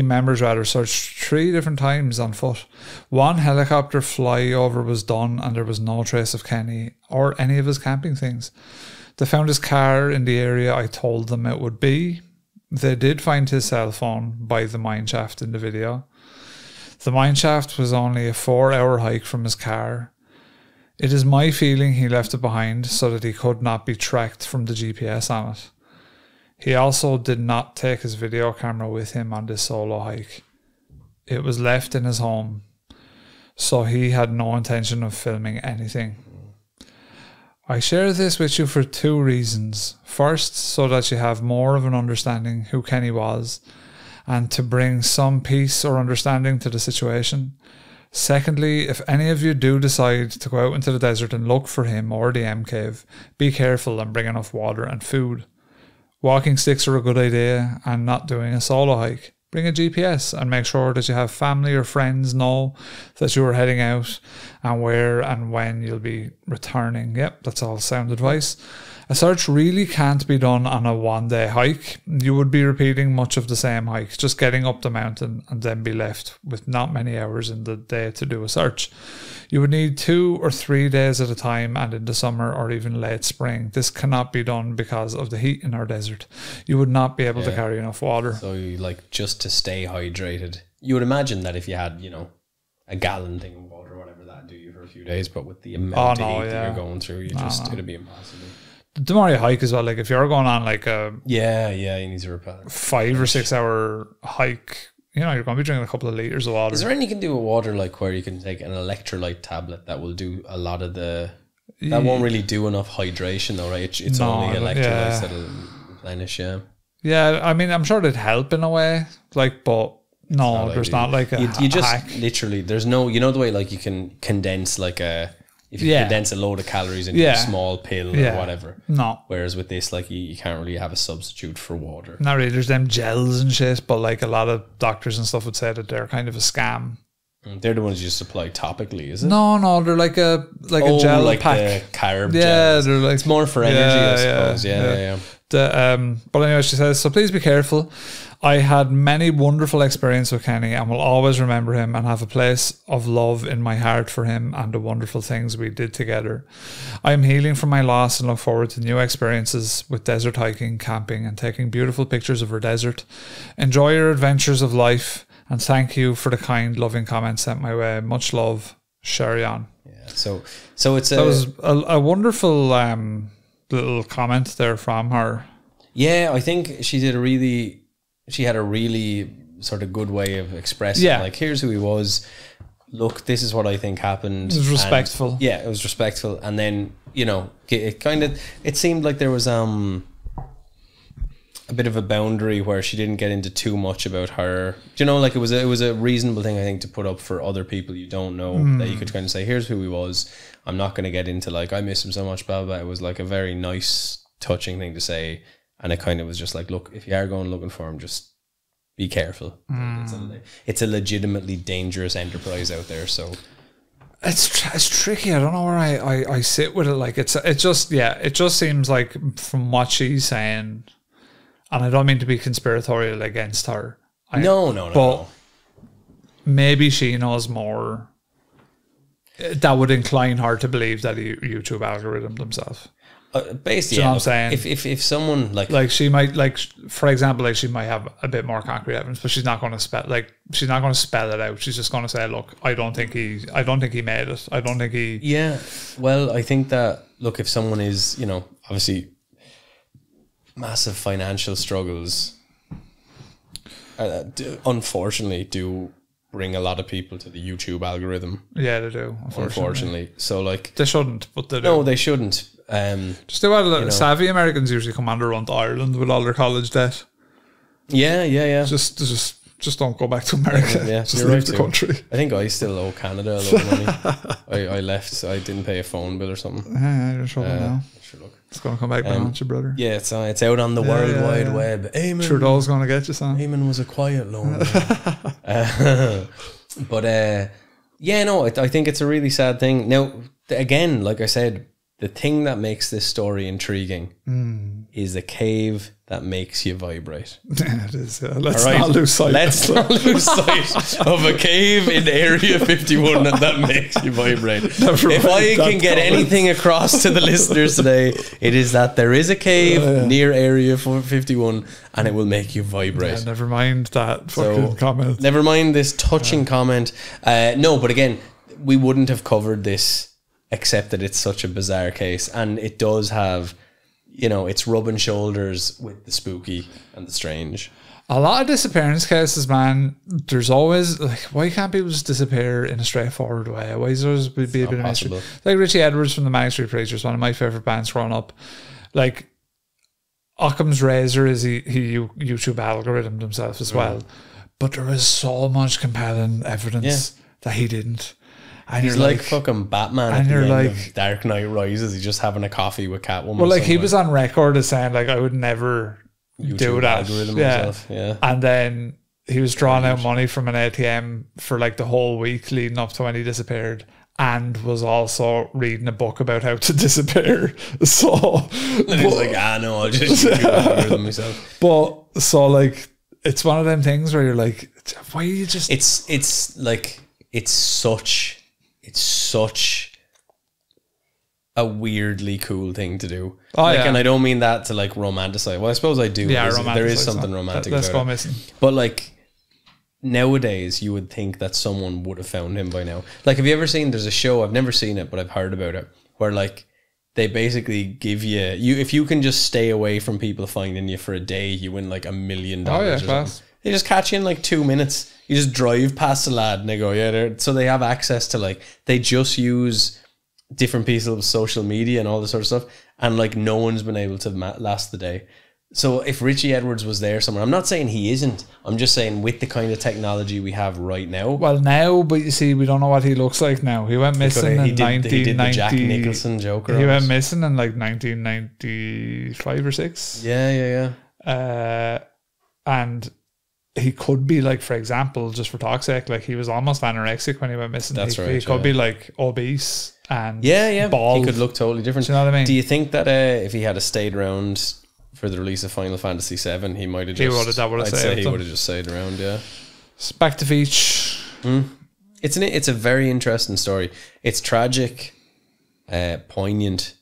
members searched 3 different times on foot. 1 helicopter flyover was done and there was no trace of Kenny or any of his camping things. They found his car in the area I told them it would be. They did find his cell phone by the mine shaft in the video. The mine shaft was only a 4-hour hike from his car. It is my feeling he left it behind so that he could not be tracked from the GPS on it. He also did not take his video camera with him on this solo hike. It was left in his home, so he had no intention of filming anything. I share this with you for 2 reasons. First, so that you have more of an understanding who Kenny was, and to bring some peace or understanding to the situation. Secondly, if any of you do decide to go out into the desert and look for him or the M cave, be careful and bring enough water and food. Walking sticks are a good idea, and not doing a solo hike. Bring a GPS and make sure that you have family or friends know that you are heading out and where and when you'll be returning. Yep, that's all sound advice. A search really can't be done on a one-day hike. You would be repeating much of the same hike, just getting up the mountain and then be left with not many hours in the day to do a search. You would need 2 or 3 days at a time, and in the summer or even late spring. This cannot be done because of the heat in our desert. You would not be able to carry enough water. So you like just to stay hydrated. You would imagine that if you had, you know, a gallon thing of water or whatever, that'd do you for a few days, but with the amount of heat that you're going through, it'd be impossible. The more you hike as well, like if you're going on like a you need to repel 5 or 6 hour hike, you know, you're going to be drinking a couple of liters of water. Is there anything you can do with water, like where you can take an electrolyte tablet that will do a lot of the... That won't really do enough hydration though, right? It's only electrolytes that'll replenish, Yeah, I mean, I'm sure it'd help in a way, like, but no, there's not like a you just hack. Literally, there's no... You know the way like you can condense like a... If you condense a load of calories into a small pill or whatever. No. Whereas with this, like, you can't really have a substitute for water. Not really. There's them gels and shit, but like a lot of doctors and stuff would say that they're kind of a scam. They're the ones you just apply topically, is it? No, they're like a gel like pack. The carb gels. They're like... It's more for energy, I suppose. Yeah. But anyway, she says, so please be careful. I had many wonderful experiences with Kenny and will always remember him and have a place of love in my heart for him and the wonderful things we did together. I am healing from my loss and look forward to new experiences with desert hiking, camping, and taking beautiful pictures of our desert. Enjoy your adventures of life, and thank you for the kind, loving comments sent my way. Much love, Sherry on. Yeah. So it's that was a wonderful little comment there from her. Yeah, I think she had a really sort of good way of expressing, like, here's who he was. Look, this is what I think happened. It was respectful. It was respectful. And then, you know, it seemed like there was a bit of a boundary where she didn't get into too much about her. You know, like it was a reasonable thing, I think, to put up for other people you don't know, that you could kind of say, here's who he was. I'm not going to get into like, I miss him so much, blah, blah. It was like a very nice, touching thing to say. And it kind of was just like, look, if you are going looking for him, just be careful. It's a legitimately dangerous enterprise out there. So it's tricky. I don't know where I sit with it. Like it just seems like from what she's saying, and I don't mean to be conspiratorial against her. No. Maybe she knows more that would incline her to believe that YouTube algorithm themselves. Basically, you know what I'm saying? If someone like she might, like, for example, like she might have a bit more concrete evidence, but she's not going to spell it out. She's just going to say, look, I don't think he made it. I don't think he. Yeah. Well, I think that, look, if someone is, you know, obviously massive financial struggles, unfortunately, do bring a lot of people to the YouTube algorithm. Yeah, they do. Unfortunately. So like they shouldn't, but they do. No, they shouldn't. Just do what savvy Americans usually come under on to Ireland with all their college debt. Yeah. Just don't go back to America. Yeah, just leave the country. I think I still owe Canada a lot of money. I left, so I didn't pay a phone bill or something. Yeah, you're in trouble now. Sure, look. It's going to come back now, aren't you, brother? Yeah, it's out on the World Wide Web. Eamon, Trudeau's going to get you, son. Eamon was a quiet loner. But I think it's a really sad thing. Now, again, like I said, the thing that makes this story intriguing is a cave that makes you vibrate. Yeah, it is. Yeah. Let's not lose sight. Let's not lose sight of a cave in Area 51 that makes you vibrate. If I can get anything across to the listeners today, it is that there is a cave near Area 51 and it will make you vibrate. Yeah, never mind that fucking comment. Never mind this touching comment. No, but again, we wouldn't have covered this except that it's such a bizarre case, and it does have, you know, it's rubbing shoulders with the spooky and the strange. A lot of disappearance cases, man, there's always, like, why can't people just disappear in a straightforward way? Why is there always be a bit of mystery? Like Richie Edwards from the Manic Street Preachers, one of my favourite bands growing up. Like, Occam's razor is he YouTube algorithm himself as well. But there was so much compelling evidence that he didn't. And he's like fucking Batman and at you're the end like, of Dark Knight Rises. He's just having a coffee with Catwoman. Well, like, he was on record as saying, like, I would never YouTube do that. Algorithm himself. Yeah. And then he was drawing out money from an ATM for like the whole week leading up to when he disappeared, and was also reading a book about how to disappear. So and he's like, no, I'll just YouTube algorithm myself. But so like, it's one of them things where you're like, why are you just... It's like, it's such a weirdly cool thing to do. And I don't mean that to like romanticize. Well, I suppose I do. Yeah, there is something romantic Let's about go missing. But like, nowadays you would think that someone would have found him by now. Like, have you ever seen, there's a show, I've never seen it, but I've heard about it, where like they basically give you if you can just stay away from people finding you for a day, you win like $1 million. They just catch you in like 2 minutes. You just drive past a lad and they go, so they have access to like, they just use different pieces of social media and all this sort of stuff, and like no one's been able to last the day. So if Richie Edwards was there somewhere, I'm not saying he isn't, I'm just saying with the kind of technology we have right now. Well, now, but you see, we don't know what he looks like now. He went missing in 1990. He did the Jack Nicholson Joker. He went missing in like 1995 or 6. Yeah. And he could be like, for example, just for talk's sake, like he was almost anorexic when he went missing. That's right. He could be like obese and He bald. could look totally different. Do you know what I mean? Do you think that if he had stayed around for the release of Final Fantasy VII, he might have just... I'd say he would have just stayed around, yeah. Back to Veach. It's a very interesting story. It's tragic, poignant.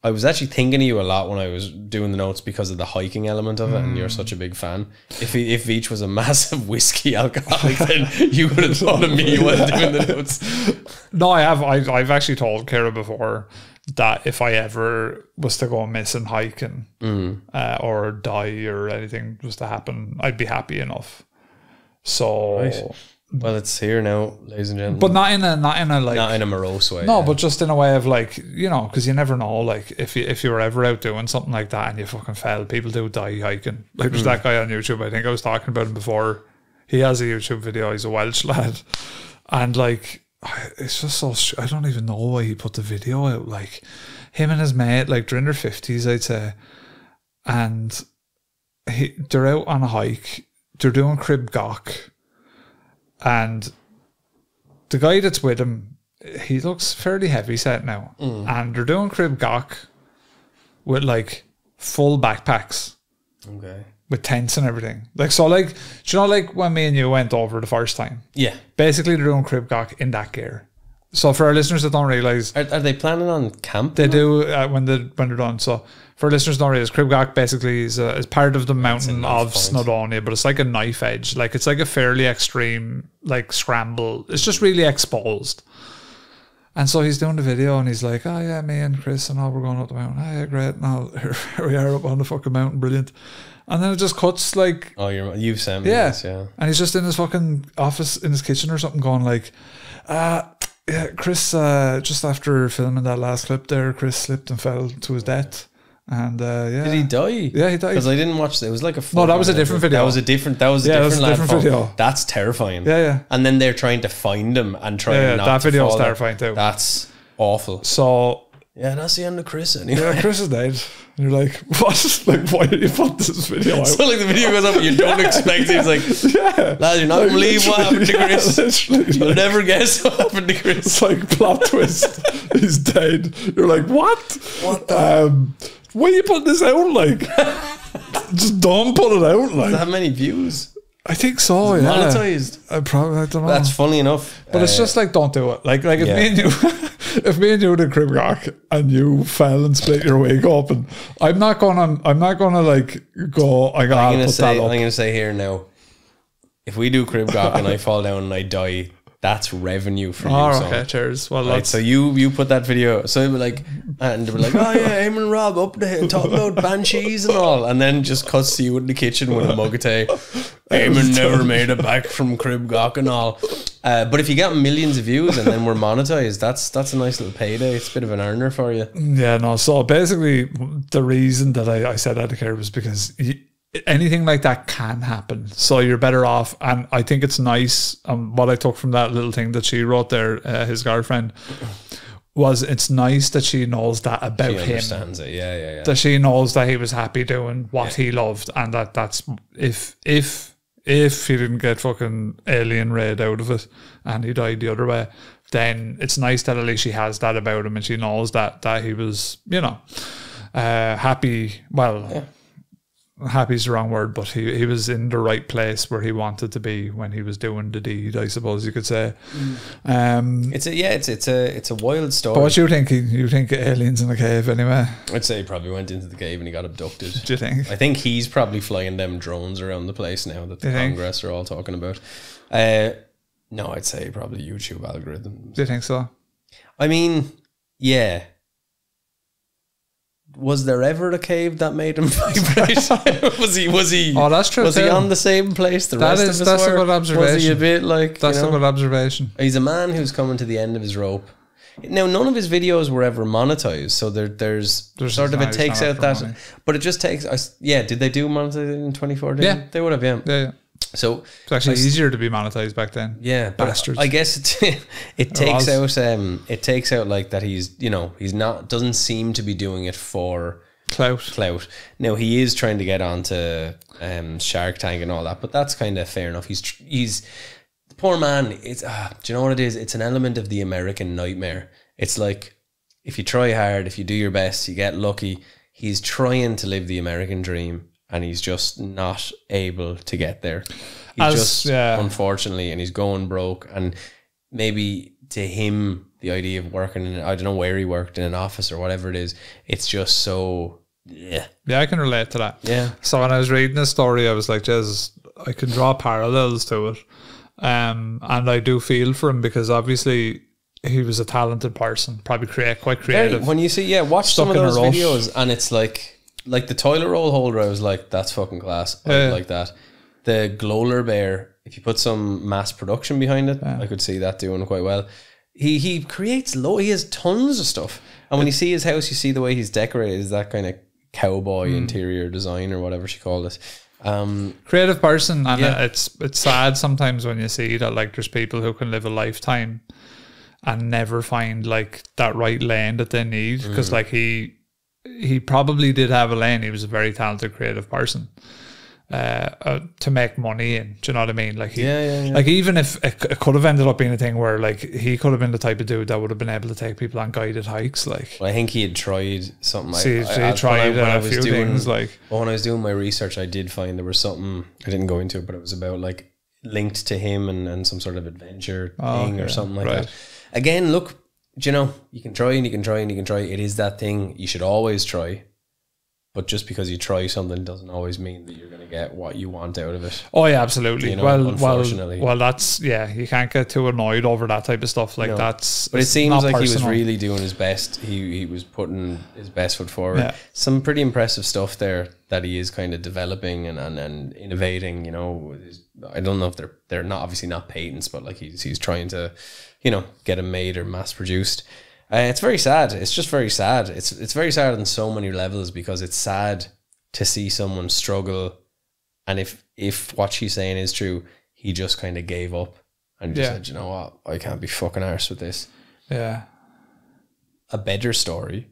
I was actually thinking of you a lot when I was doing the notes because of the hiking element of it, and you're such a big fan. If Veach was a massive whiskey alcoholic, then you would have thought of me while doing the notes. No, I have. I've actually told Kira before that if I ever was to go missing hiking or die or anything was to happen, I'd be happy enough. So... Right. Well, it's here now, ladies and gentlemen. But not in a like, not in a morose way. No, but just in a way of like, you know, because you never know. Like if you were ever out doing something like that and you fucking fell, people do die hiking. Like there's that guy on YouTube. I think I was talking about him before. He has a YouTube video. He's a Welsh lad, and like it's just so. I don't even know why he put the video out. Like him and his mate, like they're in their 50s, I'd say, and they're out on a hike. They're doing Crib Gach. And the guy that's with him, he looks fairly heavy set now. And they're doing Crib Gach with like full backpacks. Okay. With tents and everything. Like, so like, do you know like when me and you went over the first time? Yeah. Basically they're doing Crib Gach in that gear. So for our listeners that don't realise... Are they planning on camp? They do when they're done. So for listeners that don't realise, Crib Gach basically is part of the mountain of Snowdonia, but it's like a knife edge. Like it's like a fairly extreme like scramble. It's just really exposed. And so he's doing the video and he's like, oh yeah, me and Chris and all, we're going up the mountain. Oh yeah, great. Now here we are up on the fucking mountain, brilliant. And then it just cuts like... Oh, you've sent me this, yeah. And he's just in his fucking office, in his kitchen or something going like, yeah, Chris, just after filming that last clip there, Chris slipped and fell to his death. And yeah. Did he die? Yeah, he died. Because I didn't watch it. It was like a... No, that was a different video. That was a different video. That's terrifying. Yeah. And then they're trying to find him and trying not to that video was fall terrifying too. That's awful. So... Yeah, that's the end of Chris anyway. Yeah, Chris is dead. And you're like, what? Like, why did you put this video out? So like the video goes up and you don't expect it. It's like, yeah, lad, you're not going to believe what happened to Chris. You'll never guess what happened to Chris. It's like plot twist. He's dead. You're like, what? What the? Why are you putting this out like? Just don't put it out like. Does it have many views? I think so, monetized. I don't know. That's funny enough. But it's just like, don't do it. Like if me and you... If me and you did Crib Gach and you fell and split your wig open, I'm not gonna like go. I'm gonna say here now. If we do Crib Gach and I fall down and I die, that's revenue for you. Oh, okay, cheers. Well, right, so you put that video. So we're like, and they were like, oh yeah, Eamon and Rob up there talking about banshees and all, and then just cuts to you in the kitchen with a mug of tea. Eamon never made it back from Crib Gach and all. But if you get millions of views and then we're monetized, that's a nice little payday. It's a bit of an earner for you. Yeah, no. So basically, the reason that I said that to care was because anything like that can happen. So you're better off. And I think it's nice. What I took from that little thing that she wrote there, his girlfriend, was it's nice that she knows that about him. She understands it. Yeah. That she knows that he was happy doing what he loved, and that's if he didn't get fucking alien raid out of it and he died the other way, then it's nice that at least she has that about him, and she knows that he was, you know, happy. Well. Yeah. Happy's the wrong word, but he was in the right place where he wanted to be when he was doing the deed, I suppose you could say. It's a wild story. But what you think? You think aliens in the cave anyway? I'd say he probably went into the cave and he got abducted. Do you think? I think he's probably flying them drones around the place now that the Congress are all talking about. No, I'd say probably YouTube algorithms. Do you think so? I mean, yeah. Was there ever a cave that made him vibrate? was he? Oh, that's true. Was he on the same place the rest of us that's were? A good observation. Was he a bit like? That's a good observation. He's a man who's coming to the end of his rope. Now, none of his videos were ever monetized, so there's sort of it takes out that, money. But it just takes. Yeah, did they do monetize in 2014? Yeah, they would have. Yeah. So it's actually easier to be monetized back then. Yeah, bastards. I guess it takes out like that he's doesn't seem to be doing it for clout. Now he is trying to get onto Shark Tank and all that, but that's kind of fair enough. He's the poor man. It's do you know what it is? It's an element of the American nightmare. It's like if you try hard, if you do your best, you get lucky. He's trying to live the American dream, and he's just not able to get there. Unfortunately, and he's going broke. And maybe to him, the idea of working in, I don't know where he worked, in an office or whatever it is, it's just so, yeah. Yeah, I can relate to that. Yeah. So when I was reading this story, I was like, Jesus, I can draw parallels to it. And I do feel for him, because obviously he was a talented person, probably quite creative. When you see, watch some of those videos, and it's like the toilet roll holder, I was like, that's fucking class. I like that. The Glolar Bear, if you put some mass production behind it, I could see that doing quite well. He creates he has tons of stuff. And when you see his house, you see the way he's decorated, is that kind of cowboy interior design or whatever she called it. Creative person, and it's sad sometimes when you see that, like, there's people who can live a lifetime and never find like that right lane that they need, because like he probably did have a lane. He was a very talented creative person to make money in. Do you know what I mean? Like like even if it could have ended up being a thing where like he could have been the type of dude that would have been able to take people on guided hikes. Like, well, I think he had tried something. He tried a few things. Like, when I was doing my research, I did find there was something, I didn't go into it, but it was about like linked to him and some sort of adventure thing or something like that. Again, look, you know, you can try and you can try and you can try. It is that thing you should always try. But just because you try something doesn't always mean that you're going to get what you want out of it. Oh yeah, absolutely. You know, unfortunately. Well, that's, you can't get too annoyed over that type of stuff. Like, that's. But it seems like he was really doing his best. He was putting his best foot forward. Yeah. Some pretty impressive stuff there that he is kind of developing and innovating. You know, I don't know if they're not, obviously not patents, but like he's trying to, you know, get them made or mass produced. It's very sad. It's just very sad. It's very sad on so many levels, because it's sad to see someone struggle, and if what she's saying is true, he just kind of gave up and just said, you know what, I can't be fucking arsed with this. Yeah. A better story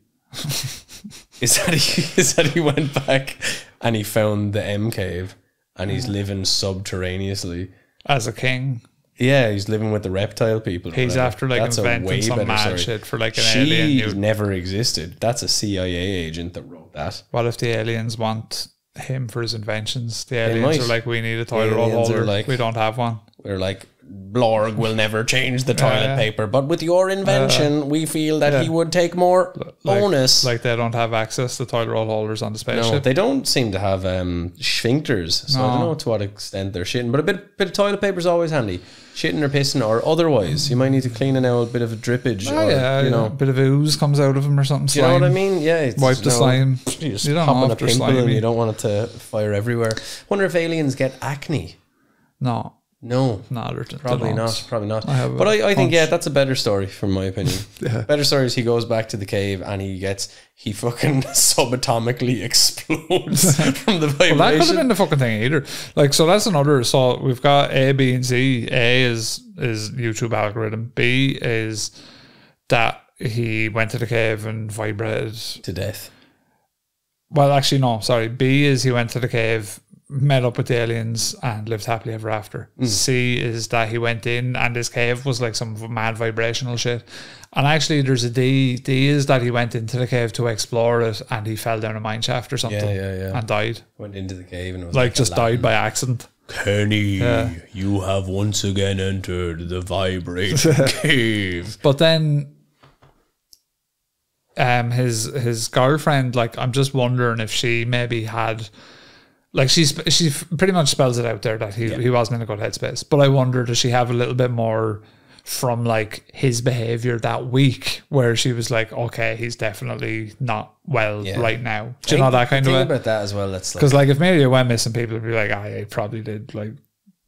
is that he went back and he found the M cave and he's living subterraneously as a king. Yeah, he's living with the reptile people. He's after like inventing some mad shit for like an alien. She never existed. That's a CIA agent that wrote that. What if the aliens want him for his inventions? The aliens are like, we need a toilet roll holder. Like, we don't have one. We're like, Blorg will never change the toilet paper, but with your invention, we feel that he would take more bonus. Like they don't have access to toilet roll holders on the spaceship. No, they don't seem to have sphincters, so I don't know to what extent they're shitting. But a bit of toilet paper is always handy. Shitting or pissing or otherwise, you might need to clean it out, a bit of a drippage, you know, a bit of ooze comes out of him or something. Slime. You know what I mean? Yeah, it's, wipe the slime. You just pop on a pimple and you don't want it to fire everywhere. Wonder if aliens get acne. No, probably not. But I think that's a better story from my opinion. Better story is he goes back to the cave and he fucking subatomically explodes from the vibration. Well, that could have been the fucking thing either. Like, so that's another. So we've got A, B, and C. A is YouTube algorithm. B is that he went to the cave and vibrated to death. Well, actually, no, sorry. B is he went to the cave, met up with the aliens, and lived happily ever after. C is that he went in and his cave was like some mad vibrational shit. And actually, there's a D. D is that he went into the cave to explore it and he fell down a mine shaft or something. And died. Went into the cave and it was like just died by accident. Kenny, you have once again entered the vibrating cave. But then his girlfriend, like, I'm just wondering if she maybe had, like, she pretty much spells it out there that he wasn't in a good headspace. But I wonder, does she have a little bit more from like his behavior that week where she was like, okay, he's definitely not well right now. Do you know that kind of way? Think about that as well. That's because like if maybe went missing, people would be like, he probably did like.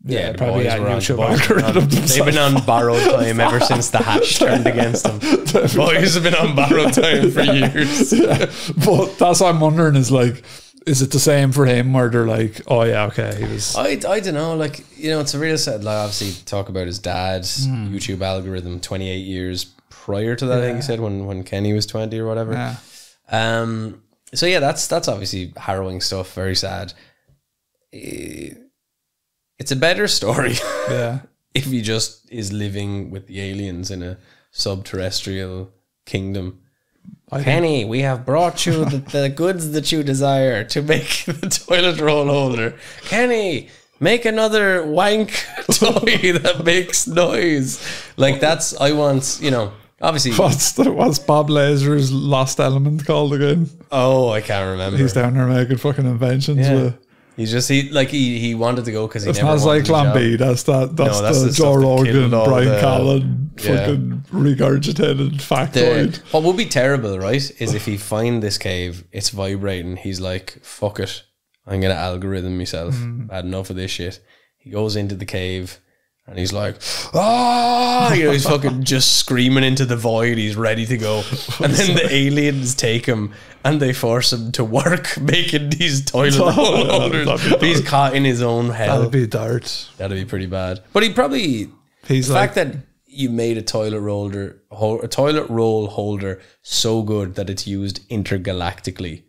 Yeah, probably they've been on borrowed time ever since the hatch turned against them. The boys have been on borrowed time for years. But that's what I'm wondering is like, is it the same for him where they're like, oh yeah, okay, he was... I don't know, like, you know, it's a real sad, like, obviously talk about his dad's YouTube algorithm 28 years prior to that, I think he said, when Kenny was 20 or whatever. So yeah, that's obviously harrowing stuff, very sad. It's a better story if he just is living with the aliens in a subterrestrial kingdom. Kenny, we have brought you the goods that you desire to make the toilet roll holder. Kenny, make another wank toy that makes noise. Like, that's, I want, you know, obviously. What's Bob Lazar's lost element called again? Oh, I can't remember. He's down there making fucking inventions with... He's just he wanted to go because he never wanted like Plan B. That's the Joe Rogan, Brian Callen fucking regurgitated factoid. What would be terrible, right, is if he find this cave, it's vibrating. He's like, fuck it, I'm gonna algorithm myself. Had enough of this shit. He goes into the cave and he's like, you know, he's fucking just screaming into the void. He's ready to go, and then the aliens take him and they force him to work making these toilet roll holders. He's caught in his own hell. That'd be dark. That'd be pretty bad. But he probably, the fact that you made a toilet roll holder so good that it's used intergalactically,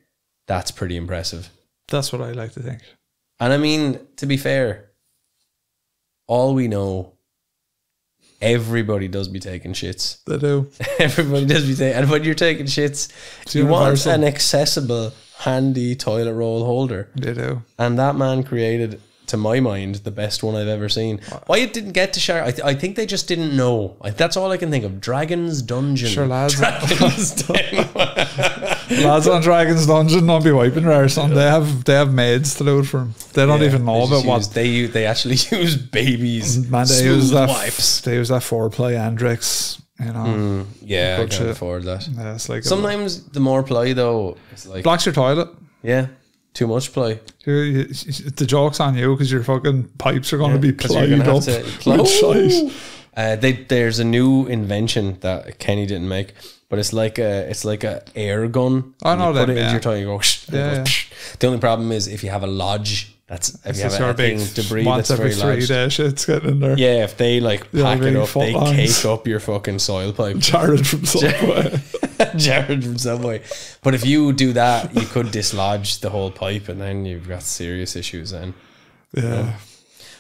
that's pretty impressive. That's what I like to think. And I mean, to be fair, all we know, everybody does be taking shits. They do. Everybody does be taking, and when you're taking shits, you want an accessible, handy toilet roll holder. They do. And that man created, to my mind, the best one I've ever seen. Why it didn't get to Shark? I think they just didn't know. That's all I can think of. Dragon's Dungeon. Sure, lads. Lads on Dragon's Dungeon don't be wiping their son. They have maids to do it for them. They don't even know about what they actually use babies. Man, they use that wipes. They use that foreplay Andrex. You know. Yeah, I can't afford that. Yeah, it's like sometimes the more play though, it's like blocks your toilet. Yeah. Too much play. The joke's on you because your fucking pipes are going to be plied up with shite. There's a new invention that Kenny didn't make, but it's like a air gun. I know that. Put it into your toilet, you go. The only problem is if you have a lodge. If you have a thing debris that's very large. Shit's getting in there. Yeah, if they like pack it up, they cake up your fucking soil pipe. Jared from Subway. Jared from Subway. But if you do that, you could dislodge the whole pipe, and then you've got serious issues. Then,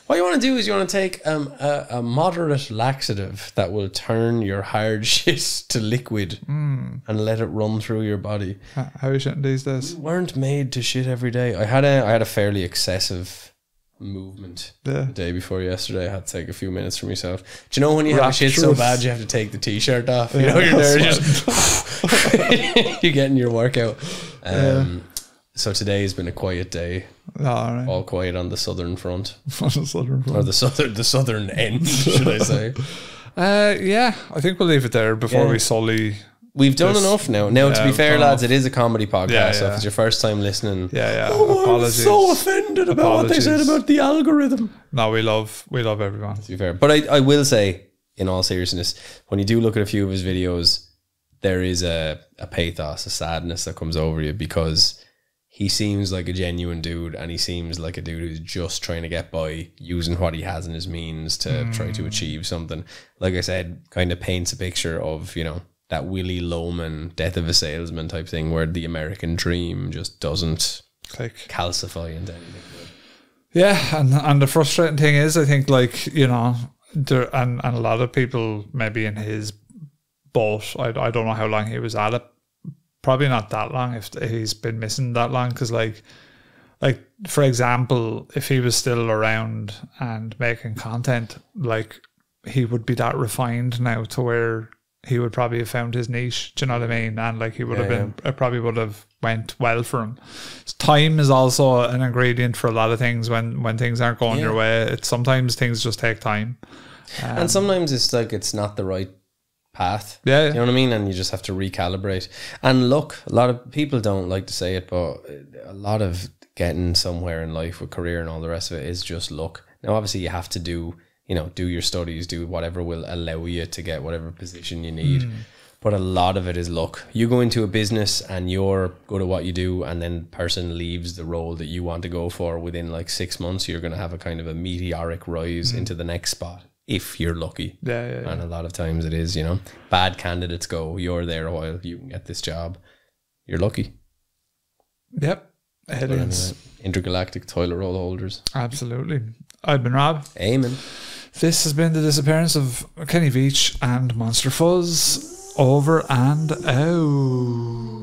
what you want to do is you want to take a moderate laxative that will turn your hard shit to liquid and let it run through your body. How are you shitting these days? We weren't made to shit every day. I had a fairly excessive movement the day before yesterday. I had to take a few minutes for myself. Do you know when you have shit so bad you have to take the t-shirt off? You know, you're there just you're getting your workout. So today has been a quiet day. All quiet on the southern front. On the southern front. Or the southern end, should I say. Yeah, I think we'll leave it there before we sully. We've done enough now. Now, to be fair, lads, it is a comedy podcast, so if it's your first time listening... apologies. I'm so offended about what they said about the algorithm. No, we love everyone. To be fair. But I will say, in all seriousness, when you do look at a few of his videos, there is a pathos, a sadness that comes over you because... he seems like a genuine dude, and he seems like a dude who's just trying to get by using what he has in his means to try to achieve something. Like I said, kind of paints a picture of, you know, that Willy Loman death of a salesman type thing where the American dream just doesn't calcify into anything good. Yeah, and the frustrating thing is, I think, like, you know, there and a lot of people maybe in his boat, I don't know how long he was at it, probably not that long if he's been missing that long, because like for example, if he was still around and making content, like, he would be that refined now to where he would probably have found his niche. Do you know what I mean? And like, he would have been, it probably would have went well for him. Time is also an ingredient for a lot of things when things aren't going your way. It's sometimes things just take time. And sometimes it's like, it's not the right path. Yeah. You know what I mean? And you just have to recalibrate. And look, a lot of people don't like to say it, but a lot of getting somewhere in life with career and all the rest of it is just luck. Now, obviously you have to do your studies, do whatever will allow you to get whatever position you need. But a lot of it is luck. You go into a business and you're good at what you do, and then the person leaves the role that you want to go for within like 6 months, you're going to have a kind of a meteoric rise into the next spot if you're lucky. Yeah. And a lot of times it is, you know, bad candidates go, you're there a while, you can get this job. You're lucky. Yep. It is. Anyway, intergalactic toilet roll holders. Absolutely. I've been Rob. Amen. This has been the disappearance of Kenny Veach and Monster Fuzz. Over and out.